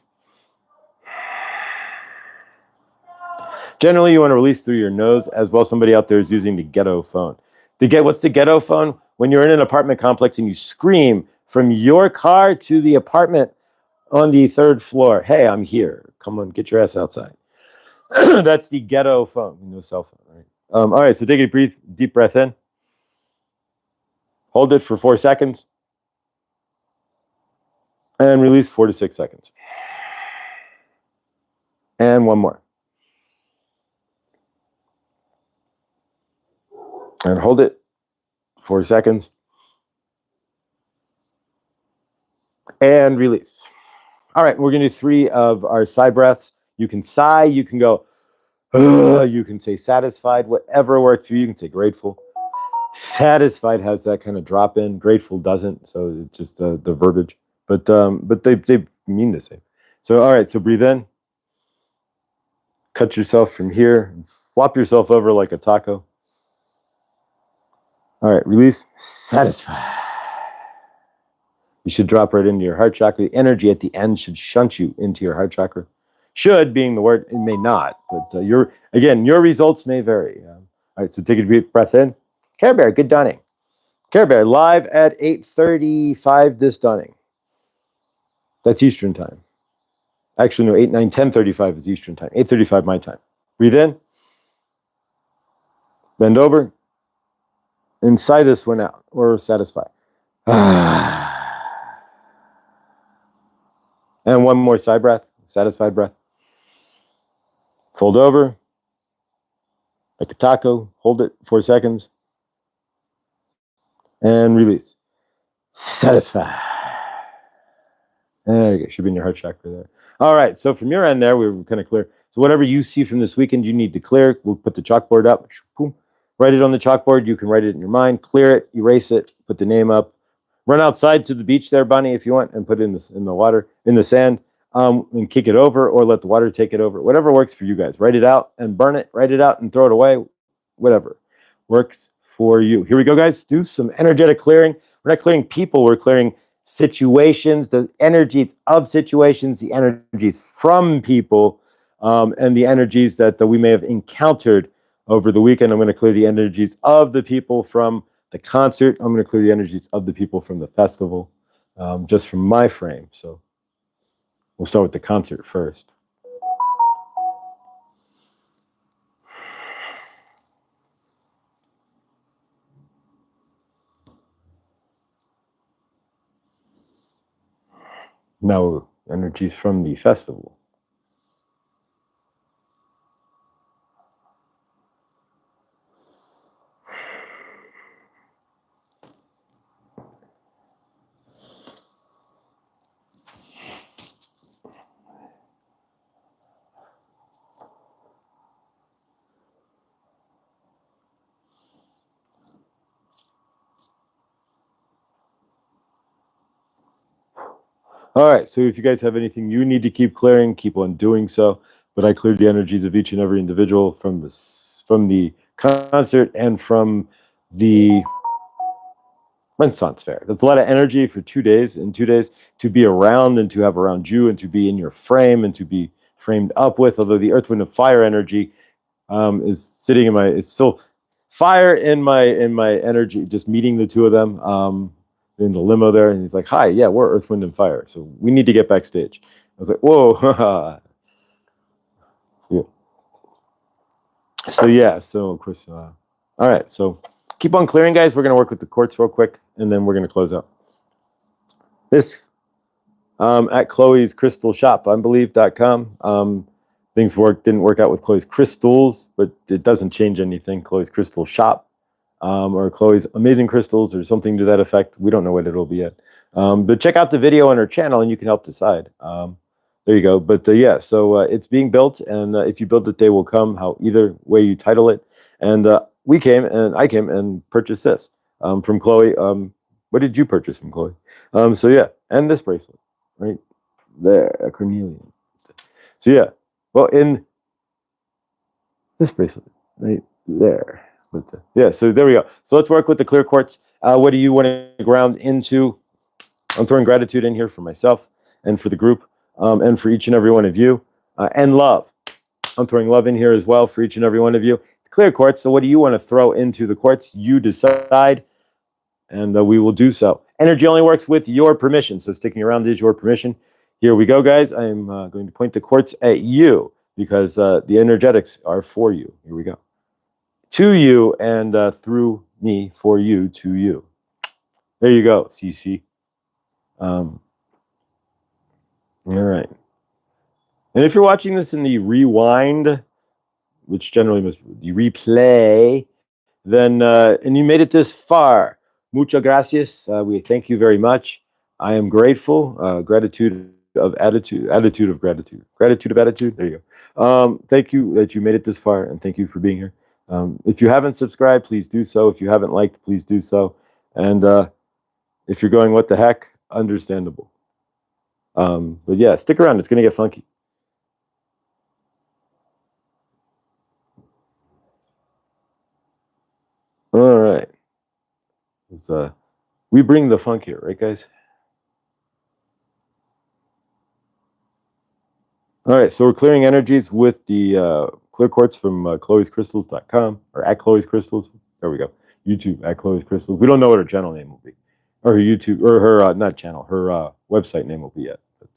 Generally, you want to release through your nose as well. Somebody out there is using the ghetto phone. What's the ghetto phone? When you're in an apartment complex and you scream from your car to the apartment on the 3rd floor, hey, I'm here. Come on, get your ass outside. That's the ghetto phone. No cell phone, right? All right, so take a deep breath in. Hold it for 4 seconds. And release 4 to 6 seconds. And one more. And hold it 4 seconds. And release. All right, we're going to do 3 of our sigh breaths. You can sigh, you can go, you can say satisfied, whatever works for you. You can say grateful. Satisfied has that kind of drop in. Grateful doesn't, so it's just the verbiage. But they mean the same. So all right, so breathe in. Cut yourself from here and flop yourself over like a taco. All right, release. Satisfied. You should drop right into your heart chakra. The energy at the end should shunt you into your heart chakra. Should being the word, it may not, but your results may vary. All right, so take a deep breath in. Care Bear, good dawning. Care Bear, live at 8:35 this dawning. That's Eastern time. Actually, no, 8, 9, 10:35 is Eastern time. 8:35 my time. Breathe in. Bend over. And sigh this one out, or satisfy. And one more sigh breath, satisfied breath. Fold over. Like a taco. Hold it 4 seconds. And release. Satisfied. There you go. Should be in your heart chakra there. All right. So from your end there, we were kind of clear. So whatever you see from this weekend, you need to clear. We'll put the chalkboard up. Write it on the chalkboard. You can write it in your mind. Clear it. Erase it. Put the name up. Run outside to the beach there, Bunny, if you want, and put it in the water, in the sand, and kick it over, or let the water take it over. Whatever works for you guys. Write it out and burn it. Write it out and throw it away. Whatever works for you. Here we go, guys. Do some energetic clearing. We're not clearing people, we're clearing situations, the energies of situations, the energies from people, and the energies that we may have encountered over the weekend. I'm going to clear the energies of the people from the concert. I'm going to clear the energies of the people from the festival, just from my frame. So we'll start with the concert first. Now, energies from the festival. All right, so if you guys have anything you need to keep clearing, keep on doing so. But I cleared the energies of each and every individual from the concert and from the Renaissance Fair. That's a lot of energy for 2 days. In 2 days, to be around and to have around you and to be in your frame and to be framed up with. Although the Earth, Wind, and Fire energy is sitting in my, it's still fire in my energy. Just meeting the two of them. In the limo there, and he's like, "Hi, yeah, we're Earth, Wind, and Fire, so we need to get backstage." I was like, "Whoa!" Yeah. So yeah, so of course, all right. So keep on clearing, guys. We're gonna work with the quartz real quick, and then we're gonna close out. This at Chloe's Crystal Shop, I believe.com. Things didn't work out with Chloe's crystals, but it doesn't change anything. Chloe's Crystal Shop. Or Chloe's Amazing Crystals or something to that effect. We don't know what it'll be yet. But check out the video on her channel and you can help decide. There you go. But yeah, so it's being built, and if you build it, they will come. How either way you title it. And I came and purchased this from Chloe. What did you purchase from Chloe? So yeah, and this bracelet right there, a carnelian. So yeah, well, in this bracelet right there. But, yeah, so there we go. So let's work with the clear quartz. What do you want to ground into? I'm throwing gratitude in here for myself and for the group, and for each and every one of you, and love. I'm throwing love in here as well for each and every one of you. It's clear quartz, so what do you want to throw into the quartz? You decide, and we will do so. Energy only works with your permission, so sticking around is your permission. Here we go, guys. I'm going to point the quartz at you because the energetics are for you. Here we go. To you and through me, for you, to you. There you go, CC. All right. And if you're watching this in the rewind, which generally must be the replay, then and you made it this far, muchas gracias. We thank you very much. I am grateful. Gratitude of attitude of gratitude, gratitude of attitude. There you go. Thank you that you made it this far, and thank you for being here. If you haven't subscribed, please do so. If you haven't liked, please do so. And if you're going, what the heck, understandable. But yeah, stick around. It's going to get funky. All right. We bring the funk here, right, guys? All right, so we're clearing energies with the clear quartz from chloescrystals.com or at Chloe's Crystals. There we go. YouTube at Chloe's Crystals. We don't know what her channel name will be, or her YouTube, or her not channel, her website name will be yet. But,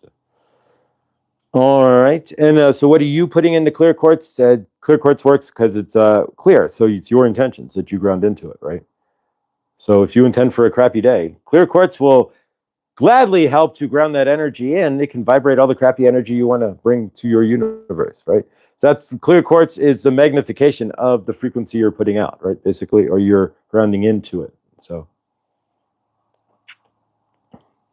all right, and so what are you putting into clear quartz? Clear quartz works because it's clear, so it's your intentions that you ground into it, right? So if you intend for a crappy day, clear quartz will gladly help to ground that energy in. It can vibrate all the crappy energy you want to bring to your universe, right? So that's clear quartz is the magnification of the frequency you're putting out, right? Basically, or you're grounding into it. So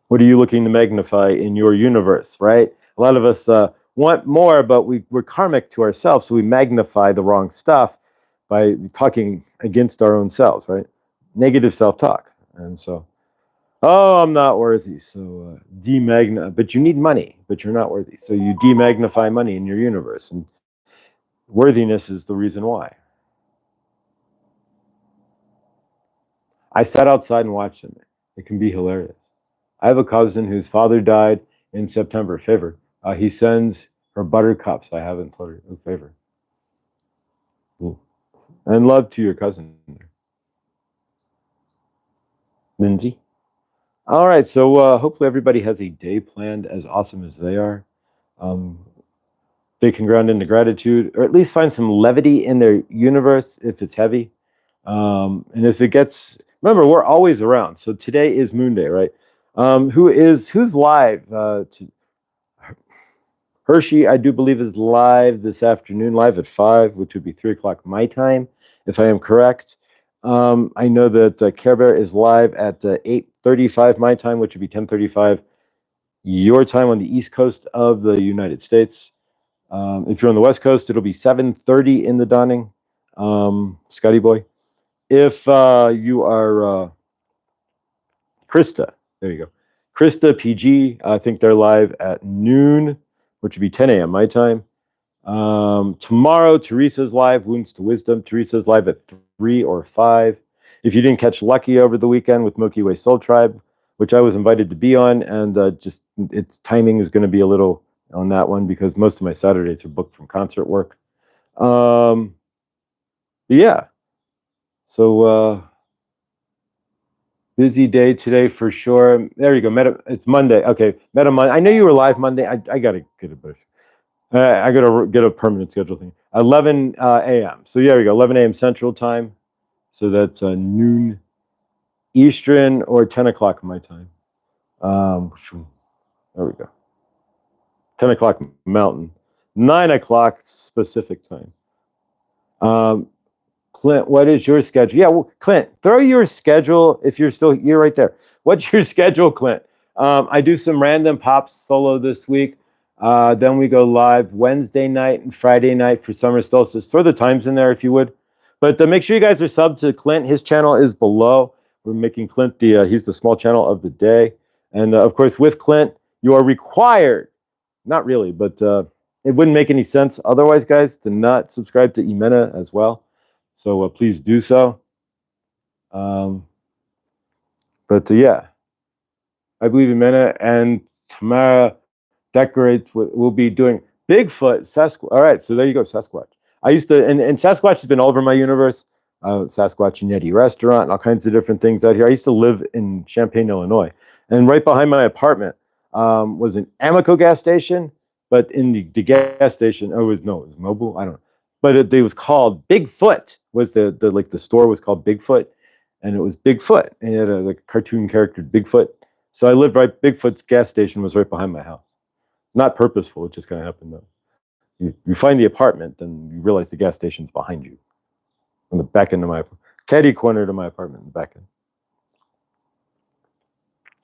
what are you looking to magnify in your universe, right? A lot of us want more, but we're karmic to ourselves, so we magnify the wrong stuff by talking against our own selves, right? Negative self-talk. And so, oh, I'm not worthy. So but you need money, but you're not worthy. So you demagnify money in your universe, and worthiness is the reason why. I sat outside and watched them. It can be hilarious. I have a cousin whose father died in September. Favor. He sends her buttercups. I haven't told her. A favor. Ooh. And love to your cousin, Lindsay. All right. So hopefully everybody has a day planned as awesome as they are. Um, they can ground into gratitude, or at least find some levity in their universe if it's heavy. And if it gets, remember, we're always around. So today is Moon Day, right? Who's live? Hershey, I do believe, is live this afternoon, live at 5, which would be 3 o'clock my time, if I am correct. I know that Care Bear is live at 8:35 my time, which would be 10:35 your time on the east coast of the United States. If you're on the west coast, it'll be 7:30 in the dawning, Scotty boy. If you are Krista, there you go. Krista PG, I think they're live at noon, which would be 10 a.m. my time. Tomorrow, Teresa's live, Wounds to Wisdom. Teresa's live at 3 or 5. If you didn't catch Lucky over the weekend with Milky Way Soul Tribe, which I was invited to be on, and just its timing is going to be a little on that one because most of my Saturdays are booked from concert work. Yeah. So busy day today for sure. There you go. It's Monday. Okay, Meta Monday. I know you were live Monday. I gotta get a better. I gotta get a permanent schedule thing. 11 a.m. So yeah, we go. 11 a.m. Central Time. So that's noon Eastern or 10 o'clock my time. There we go. 10 o'clock Mountain. 9 o'clock Pacific time. Clint, what is your schedule? Yeah, well, Clint, throw your schedule if you're right there. What's your schedule, Clint? I do some random pops solo this week. Then we go live Wednesday night and Friday night for summer solstice. Throw the times in there if you would. But make sure you guys are subbed to Clint. His channel is below. We're making Clint he's the small channel of the day. And of course, with Clint, you are required, not really, but it wouldn't make any sense otherwise, guys, to not subscribe to Imena as well. So please do so. Yeah, I believe Imena and Tamara decorates. We'll be doing Bigfoot, Sasquatch. All right, so there you go, Sasquatch. I used to, and Sasquatch has been all over my universe. Sasquatch and Yeti restaurant and all kinds of different things out here. I used to live in Champaign, Illinois, and right behind my apartment was an Amoco gas station. But in the gas station, it was Mobil. I don't know, but it was called Bigfoot. Was the store was called Bigfoot, and it was Bigfoot, and it had a cartoon character Bigfoot. So I lived right. Bigfoot's gas station was right behind my house. Not purposeful, it just kind of happened though. You find the apartment, then you realize the gas station's behind you. On the back end of my caddy corner to my apartment in the back end.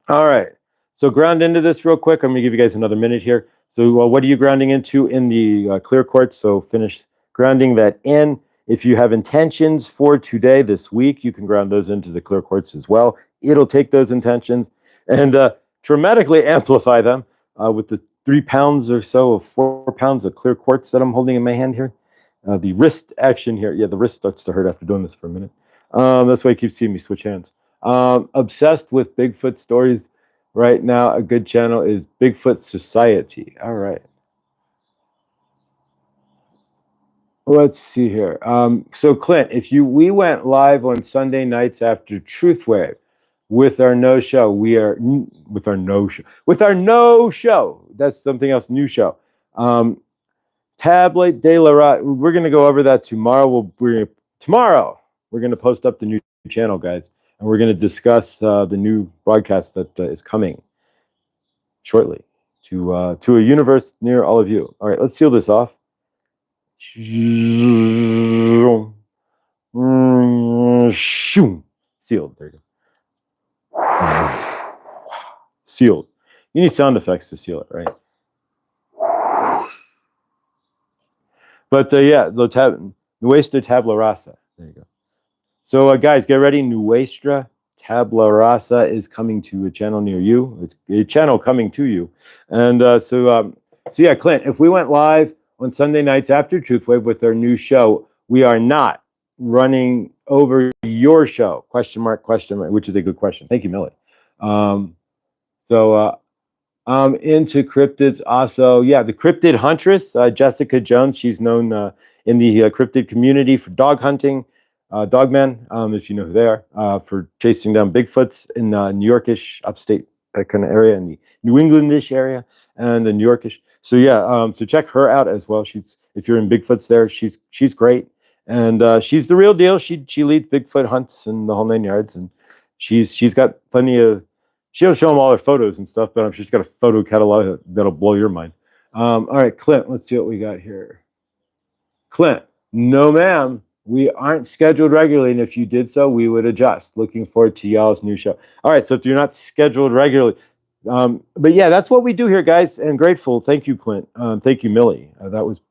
All right. So ground into this real quick. I'm gonna give you guys another minute here. So what are you grounding into in the clear quartz? So finish grounding that in. If you have intentions for today, this week, you can ground those into the clear quartz as well. It'll take those intentions and dramatically amplify them with the 3 pounds or so of 4 pounds of clear quartz that I'm holding in my hand here. The wrist action here. Yeah, the wrist starts to hurt after doing this for a minute. That's why you keep seeing me switch hands. Obsessed with Bigfoot stories right now. A good channel is Bigfoot Society. All right. Let's see here. So Clint, we went live on Sunday nights after Truth Wave with our no show. With our no show. That's something else. New show. Tablet de la Ra. We're gonna go over that tomorrow. Tomorrow we're gonna post up the new channel, guys, and we're gonna discuss the new broadcast that is coming shortly to a universe near all of you. All right, let's seal this off. Sealed. There you go. Sealed. You need sound effects to seal it, right? But yeah, Nuestra Tabla Rasa. There you go. So guys, get ready. Nuestra Tabla Rasa is coming to a channel near you. It's a channel coming to you. And so yeah, Clint, if we went live on Sunday nights after Truth Wave with our new show, we are not running over your show, question mark, which is a good question. Thank you, Millie. Um, so I'm into cryptids also. Yeah, the cryptid huntress, Jessica Jones. She's known in the cryptid community for dog hunting, dogmen, if you know who they are, for chasing down Bigfoots in New Yorkish, upstate that kind of area, in the New Englandish area, and the New Yorkish. So yeah, so check her out as well. She's if you're in Bigfoots there, she's great, and she's the real deal. She leads Bigfoot hunts and the whole 9 yards, and she's got plenty of. She'll show them all her photos and stuff, but I'm sure she's got a photo catalog that'll blow your mind. All right, Clint, let's see what we got here. Clint, no, ma'am. We aren't scheduled regularly, and if you did so, we would adjust. Looking forward to y'all's new show. All right, so if you're not scheduled regularly, but yeah, that's what we do here, guys. And grateful. Thank you, Clint. Thank you, Millie. That was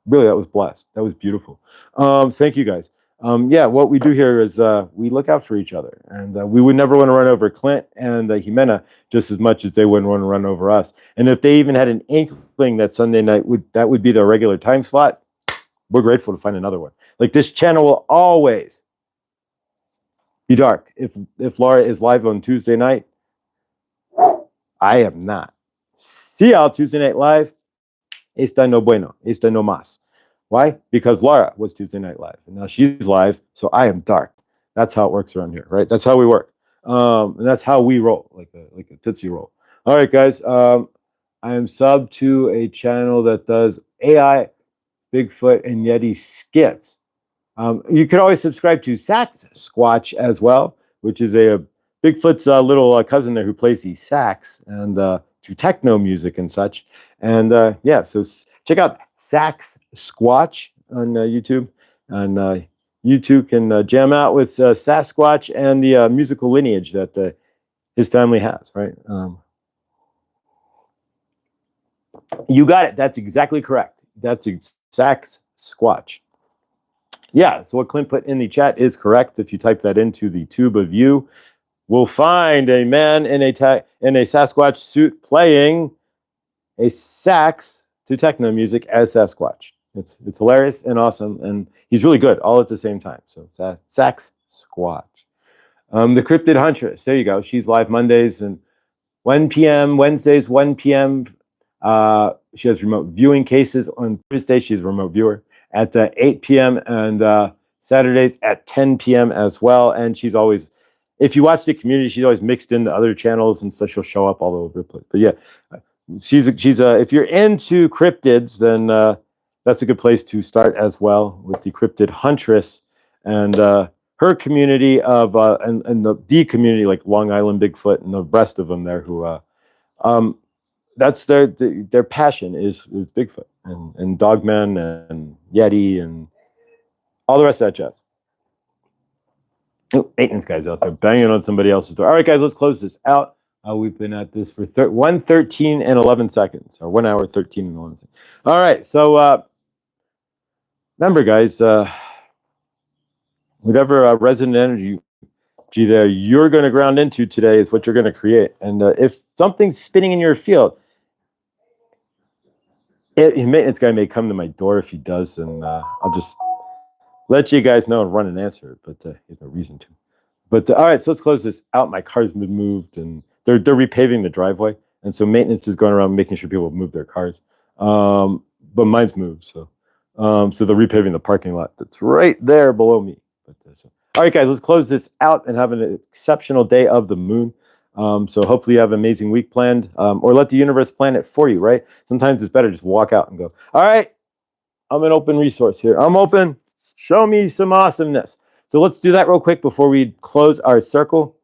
really that was blessed. That was beautiful. Thank you, guys. Yeah, what we do here is we look out for each other, and we would never want to run over Clint and Jimena just as much as they wouldn't want to run over us. And if they even had an inkling that Sunday night would be their regular time slot, we're grateful to find another one. Like this channel will always be dark. If Laura is live on Tuesday night, I am not. See y'all Tuesday night live. Esta no bueno. Esta no más. Why? Because Laura was Tuesday Night Live, and now she's live, so I am dark. That's how it works around here, right? That's how we work, and that's how we roll, like a Tootsie Roll. All right, guys. I am sub to a channel that does AI, Bigfoot, and Yeti skits. You could always subscribe to Sax Squatch as well, which is a Bigfoot's little cousin there who plays the sax and to techno music and such. And yeah, so check out Sax Squatch on YouTube, and you too can jam out with Sasquatch and the musical lineage that his family has, right? You got it. That's exactly correct. That's Sax Squatch. Yeah, so what Clint put in the chat is correct. If you type that into the tube of you, we'll find a man in a Sasquatch suit playing a sax to techno music as Sasquatch. It's hilarious and awesome, and he's really good all at the same time. So Sax Squatch. The Cryptid Huntress. There you go. She's live Mondays and 1 p.m. Wednesdays 1 p.m. She has remote viewing cases on Thursday. She's a remote viewer at 8 p.m. and Saturdays at 10 p.m. as well. And she's always, if you watch the community, she's always mixed into other channels, and so she'll show up all over the place. But yeah, she's if you're into cryptids, then that's a good place to start as well with the Cryptid Huntress and her community of and the community like Long Island Bigfoot and the rest of them there who that's their passion is Bigfoot and Dogmen and Yeti and all the rest of that jazz. Oh, maintenance guys out there banging on somebody else's door. All right, guys, let's close this out. We've been at this for 1:13 and 11 seconds, or 1 hour 13 and 11 seconds. All right, so remember, guys, whatever resonant energy there you're going to ground into today is what you're going to create. And if something's spinning in your field, maintenance guy may come to my door. If he does, and I'll just let you guys know and run and answer it, but there's no reason to. But all right, so let's close this out. My car's been moved, and they're repaving the driveway, and so maintenance is going around making sure people move their cars. But mine's moved, so they're repaving the parking lot that's right there below me. But all right, guys, let's close this out and have an exceptional day of the moon. So hopefully you have an amazing week planned, or let the universe plan it for you, right? Sometimes it's better just walk out and go, all right, I'm an open resource here. I'm open. Show me some awesomeness. So let's do that real quick before we close our circle.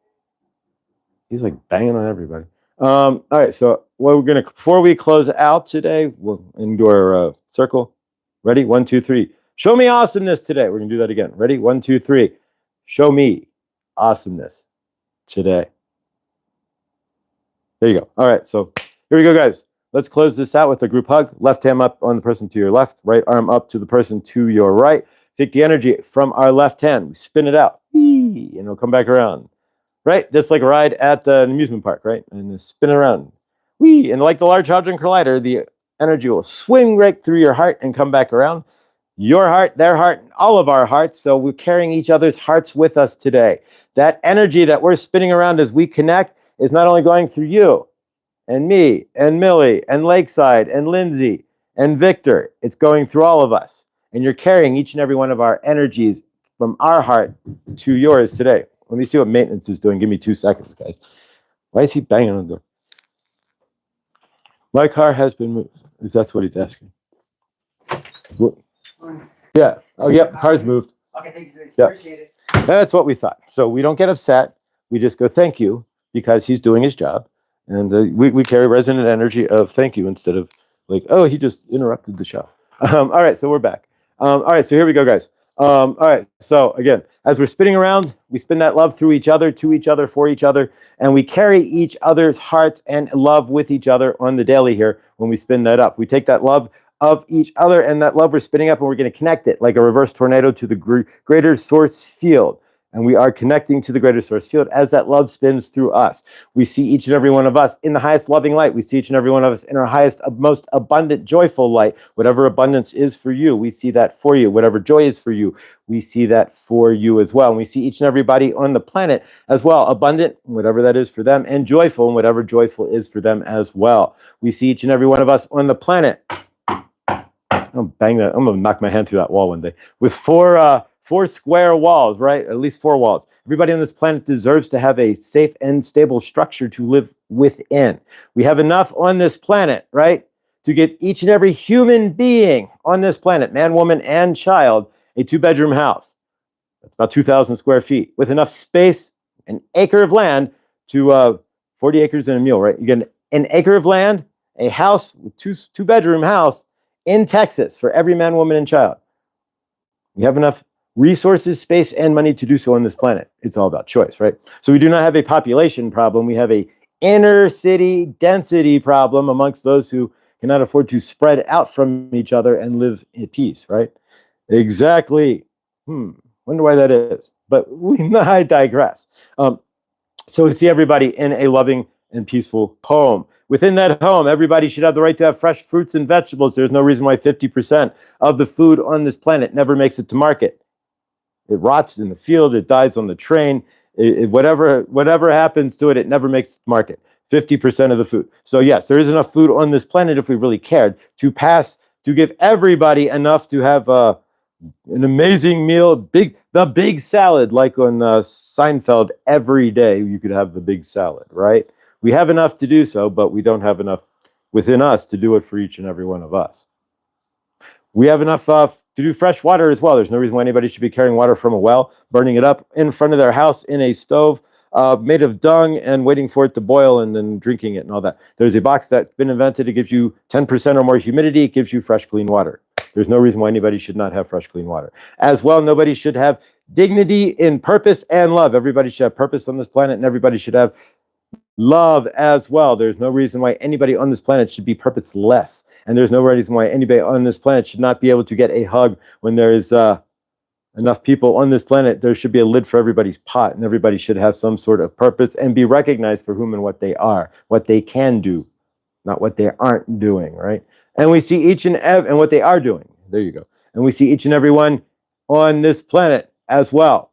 He's like banging on everybody. All right, so what we're gonna, before we close out today, we'll do our circle. Ready? 1, 2, 3. Show me awesomeness today. We're gonna do that again. Ready? 1, 2, 3. Show me awesomeness today. There you go. All right, so here we go, guys. Let's close this out with a group hug. Left hand up on the person to your left, right arm up to the person to your right. Take the energy from our left hand, we spin it out, and it'll come back around, right? Just like a ride at an amusement park, right? And spin around, and like the Large Hadron Collider, the energy will swing right through your heart and come back around. Your heart, their heart, and all of our hearts. So we're carrying each other's hearts with us today. That energy that we're spinning around as we connect is not only going through you and me and Millie and Lakeside and Lindsay and Victor, it's going through all of us. And you're carrying each and every one of our energies from our heart to yours today. Let me see what maintenance is doing. Give me 2 seconds, guys. Why is he banging on the door? My car has been moved, if that's what he's asking. Yeah. Oh, yep. Car's moved.
Okay, thank you.
Yep.
Appreciate it.
That's what we thought. So we don't get upset. We just go, thank you, because he's doing his job. And we carry resonant energy of thank you instead of like, oh, he just interrupted the show. All right, so we're back. All right, so here we go, guys. All right, so again, as we're spinning around, we spin that love through each other, to each other, for each other, and we carry each other's hearts and love with each other on the daily here when we spin that up. We take that love of each other and that love we're spinning up, and we're going to connect it like a reverse tornado to the greater source field. And we are connecting to the greater source field as that love spins through us. We see each and every one of us in the highest loving light. We see each and every one of us in our highest, most abundant, joyful light. Whatever abundance is for you, we see that for you. Whatever joy is for you, we see that for you as well. And we see each and everybody on the planet as well, abundant, whatever that is for them, and joyful, and whatever joyful is for them as well. We see each and every one of us on the planet. I'm bang that. I'm gonna knock my hand through that wall one day with four square walls, right? At least 4 walls. Everybody on this planet deserves to have a safe and stable structure to live within. We have enough on this planet, right, to give each and every human being on this planet, man, woman, and child, a 2-bedroom house. That's about 2,000 square feet with enough space, an acre of land to 40 acres and a mule, right? You get an acre of land, a house, two-bedroom house in Texas for every man, woman, and child. We have enough resources, space, and money to do so on this planet. It's all about choice, right? So we do not have a population problem. We have a inner city density problem amongst those who cannot afford to spread out from each other and live in peace, right? Exactly. Wonder why that is. But I digress. So we see everybody in a loving and peaceful home. Within that home, everybody should have the right to have fresh fruits and vegetables. There's no reason why 50% of the food on this planet never makes it to market. It rots in the field, it dies on the train, whatever happens to it, it never makes it to market. 50% of the food. So yes, there is enough food on this planet if we really cared to give everybody enough to have an amazing meal, the big salad, like on Seinfeld. Every day you could have the big salad, right? We have enough to do so, but we don't have enough within us to do it for each and every one of us. We have enough to do fresh water as well. There's no reason why anybody should be carrying water from a well, burning it up in front of their house in a stove made of dung and waiting for it to boil and then drinking it and all that. There's a box that's been invented. It gives you 10% or more humidity. It gives you fresh, clean water. There's no reason why anybody should not have fresh, clean water. As well, nobody should have dignity in purpose and love. Everybody should have purpose on this planet, and everybody should have love as well. There's no reason why anybody on this planet should be purposeless. And there's no reason why anybody on this planet should not be able to get a hug when there is enough people on this planet. There should be a lid for everybody's pot, and everybody should have some sort of purpose and be recognized for whom and what they are, what they can do, not what they aren't doing, right? And we see each and what they are doing. There you go. And we see each and every one on this planet as well,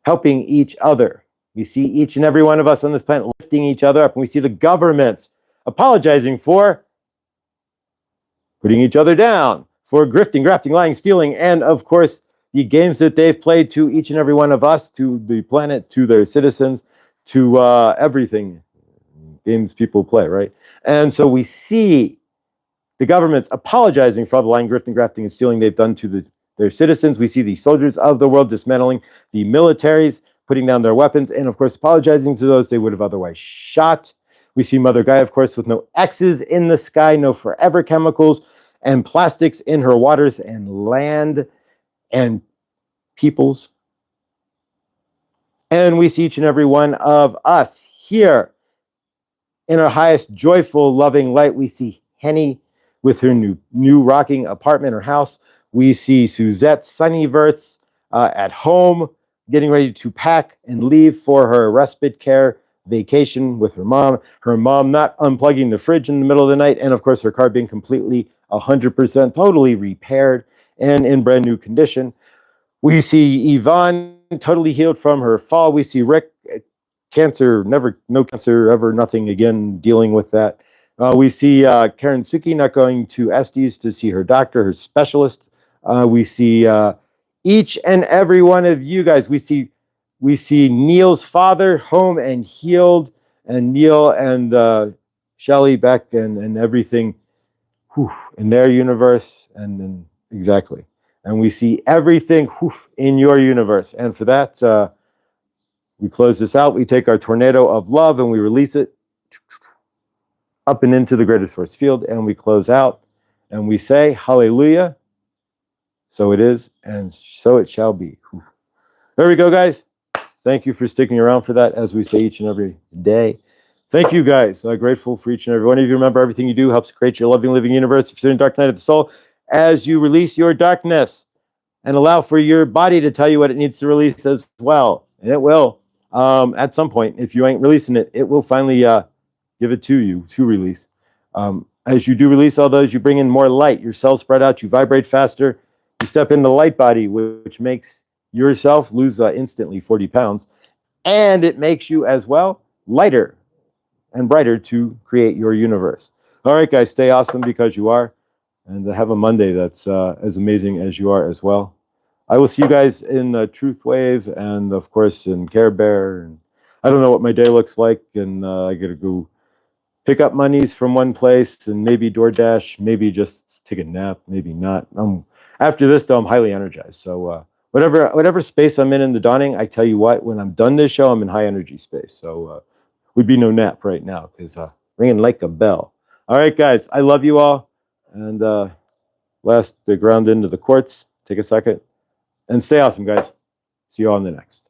helping each other. We see each and every one of us on this planet lifting each other up, and we see the governments apologizing for putting each other down, for grifting, grafting, lying, stealing, and of course, the games that they've played to each and every one of us, to the planet, to their citizens, to everything games people play, right? And so we see the governments apologizing for all the lying, grifting, grafting, and stealing they've done to their citizens. We see the soldiers of the world dismantling the militaries, putting down their weapons, and of course, apologizing to those they would have otherwise shot. We see Mother Gaia, of course, with no X's in the sky, no forever chemicals and plastics in her waters and land and peoples. And we see each and every one of us here in our highest joyful, loving light. We see Henny with her new rocking apartment or house. We see Suzette Sunnyverts at home, getting ready to pack and leave for her respite care vacation with her mom not unplugging the fridge in the middle of the night, and of course her car being completely 100% totally repaired and in brand new condition. We see Yvonne totally healed from her fall. We see Rick cancer, never, no cancer, ever, nothing again, dealing with that. We see Karen Suki not going to Estes to see her doctor, her specialist. We see each and every one of you guys. We see Neil's father home and healed, and Neil and Shelly back and everything in their universe, and then exactly. And we see everything in your universe. And for that, we close this out. We take our tornado of love and we release it up and into the greater source field, and we close out and we say, hallelujah. So it is, and so it shall be. There we go, guys. Thank you for sticking around for that, as we say each and every day. Thank you, guys. Grateful for each and every one of you. Remember, everything you do helps create your loving, living universe. If you're in dark night of the soul, as you release your darkness and allow for your body to tell you what it needs to release as well. And it will, at some point. If you ain't releasing it, it will finally give it to you to release. As you do release all those, you bring in more light. Your cells spread out. You vibrate faster. You step into the light body, which makes yourself lose instantly 40 pounds. And it makes you as well lighter and brighter to create your universe. All right, guys, stay awesome because you are. And have a Monday that's as amazing as you are as well. I will see you guys in Truth Wave and, of course, in Care Bear. And I don't know what my day looks like. And I got to go pick up monies from one place and maybe DoorDash, maybe just take a nap, maybe not. After this, though, I'm highly energized. So whatever space I'm in the dawning, I tell you what, when I'm done this show, I'm in high energy space. So would be no nap right now because ringing like a bell. All right, guys, I love you all. And last, the ground into the quartz. Take a second and stay awesome, guys. See you all in the next.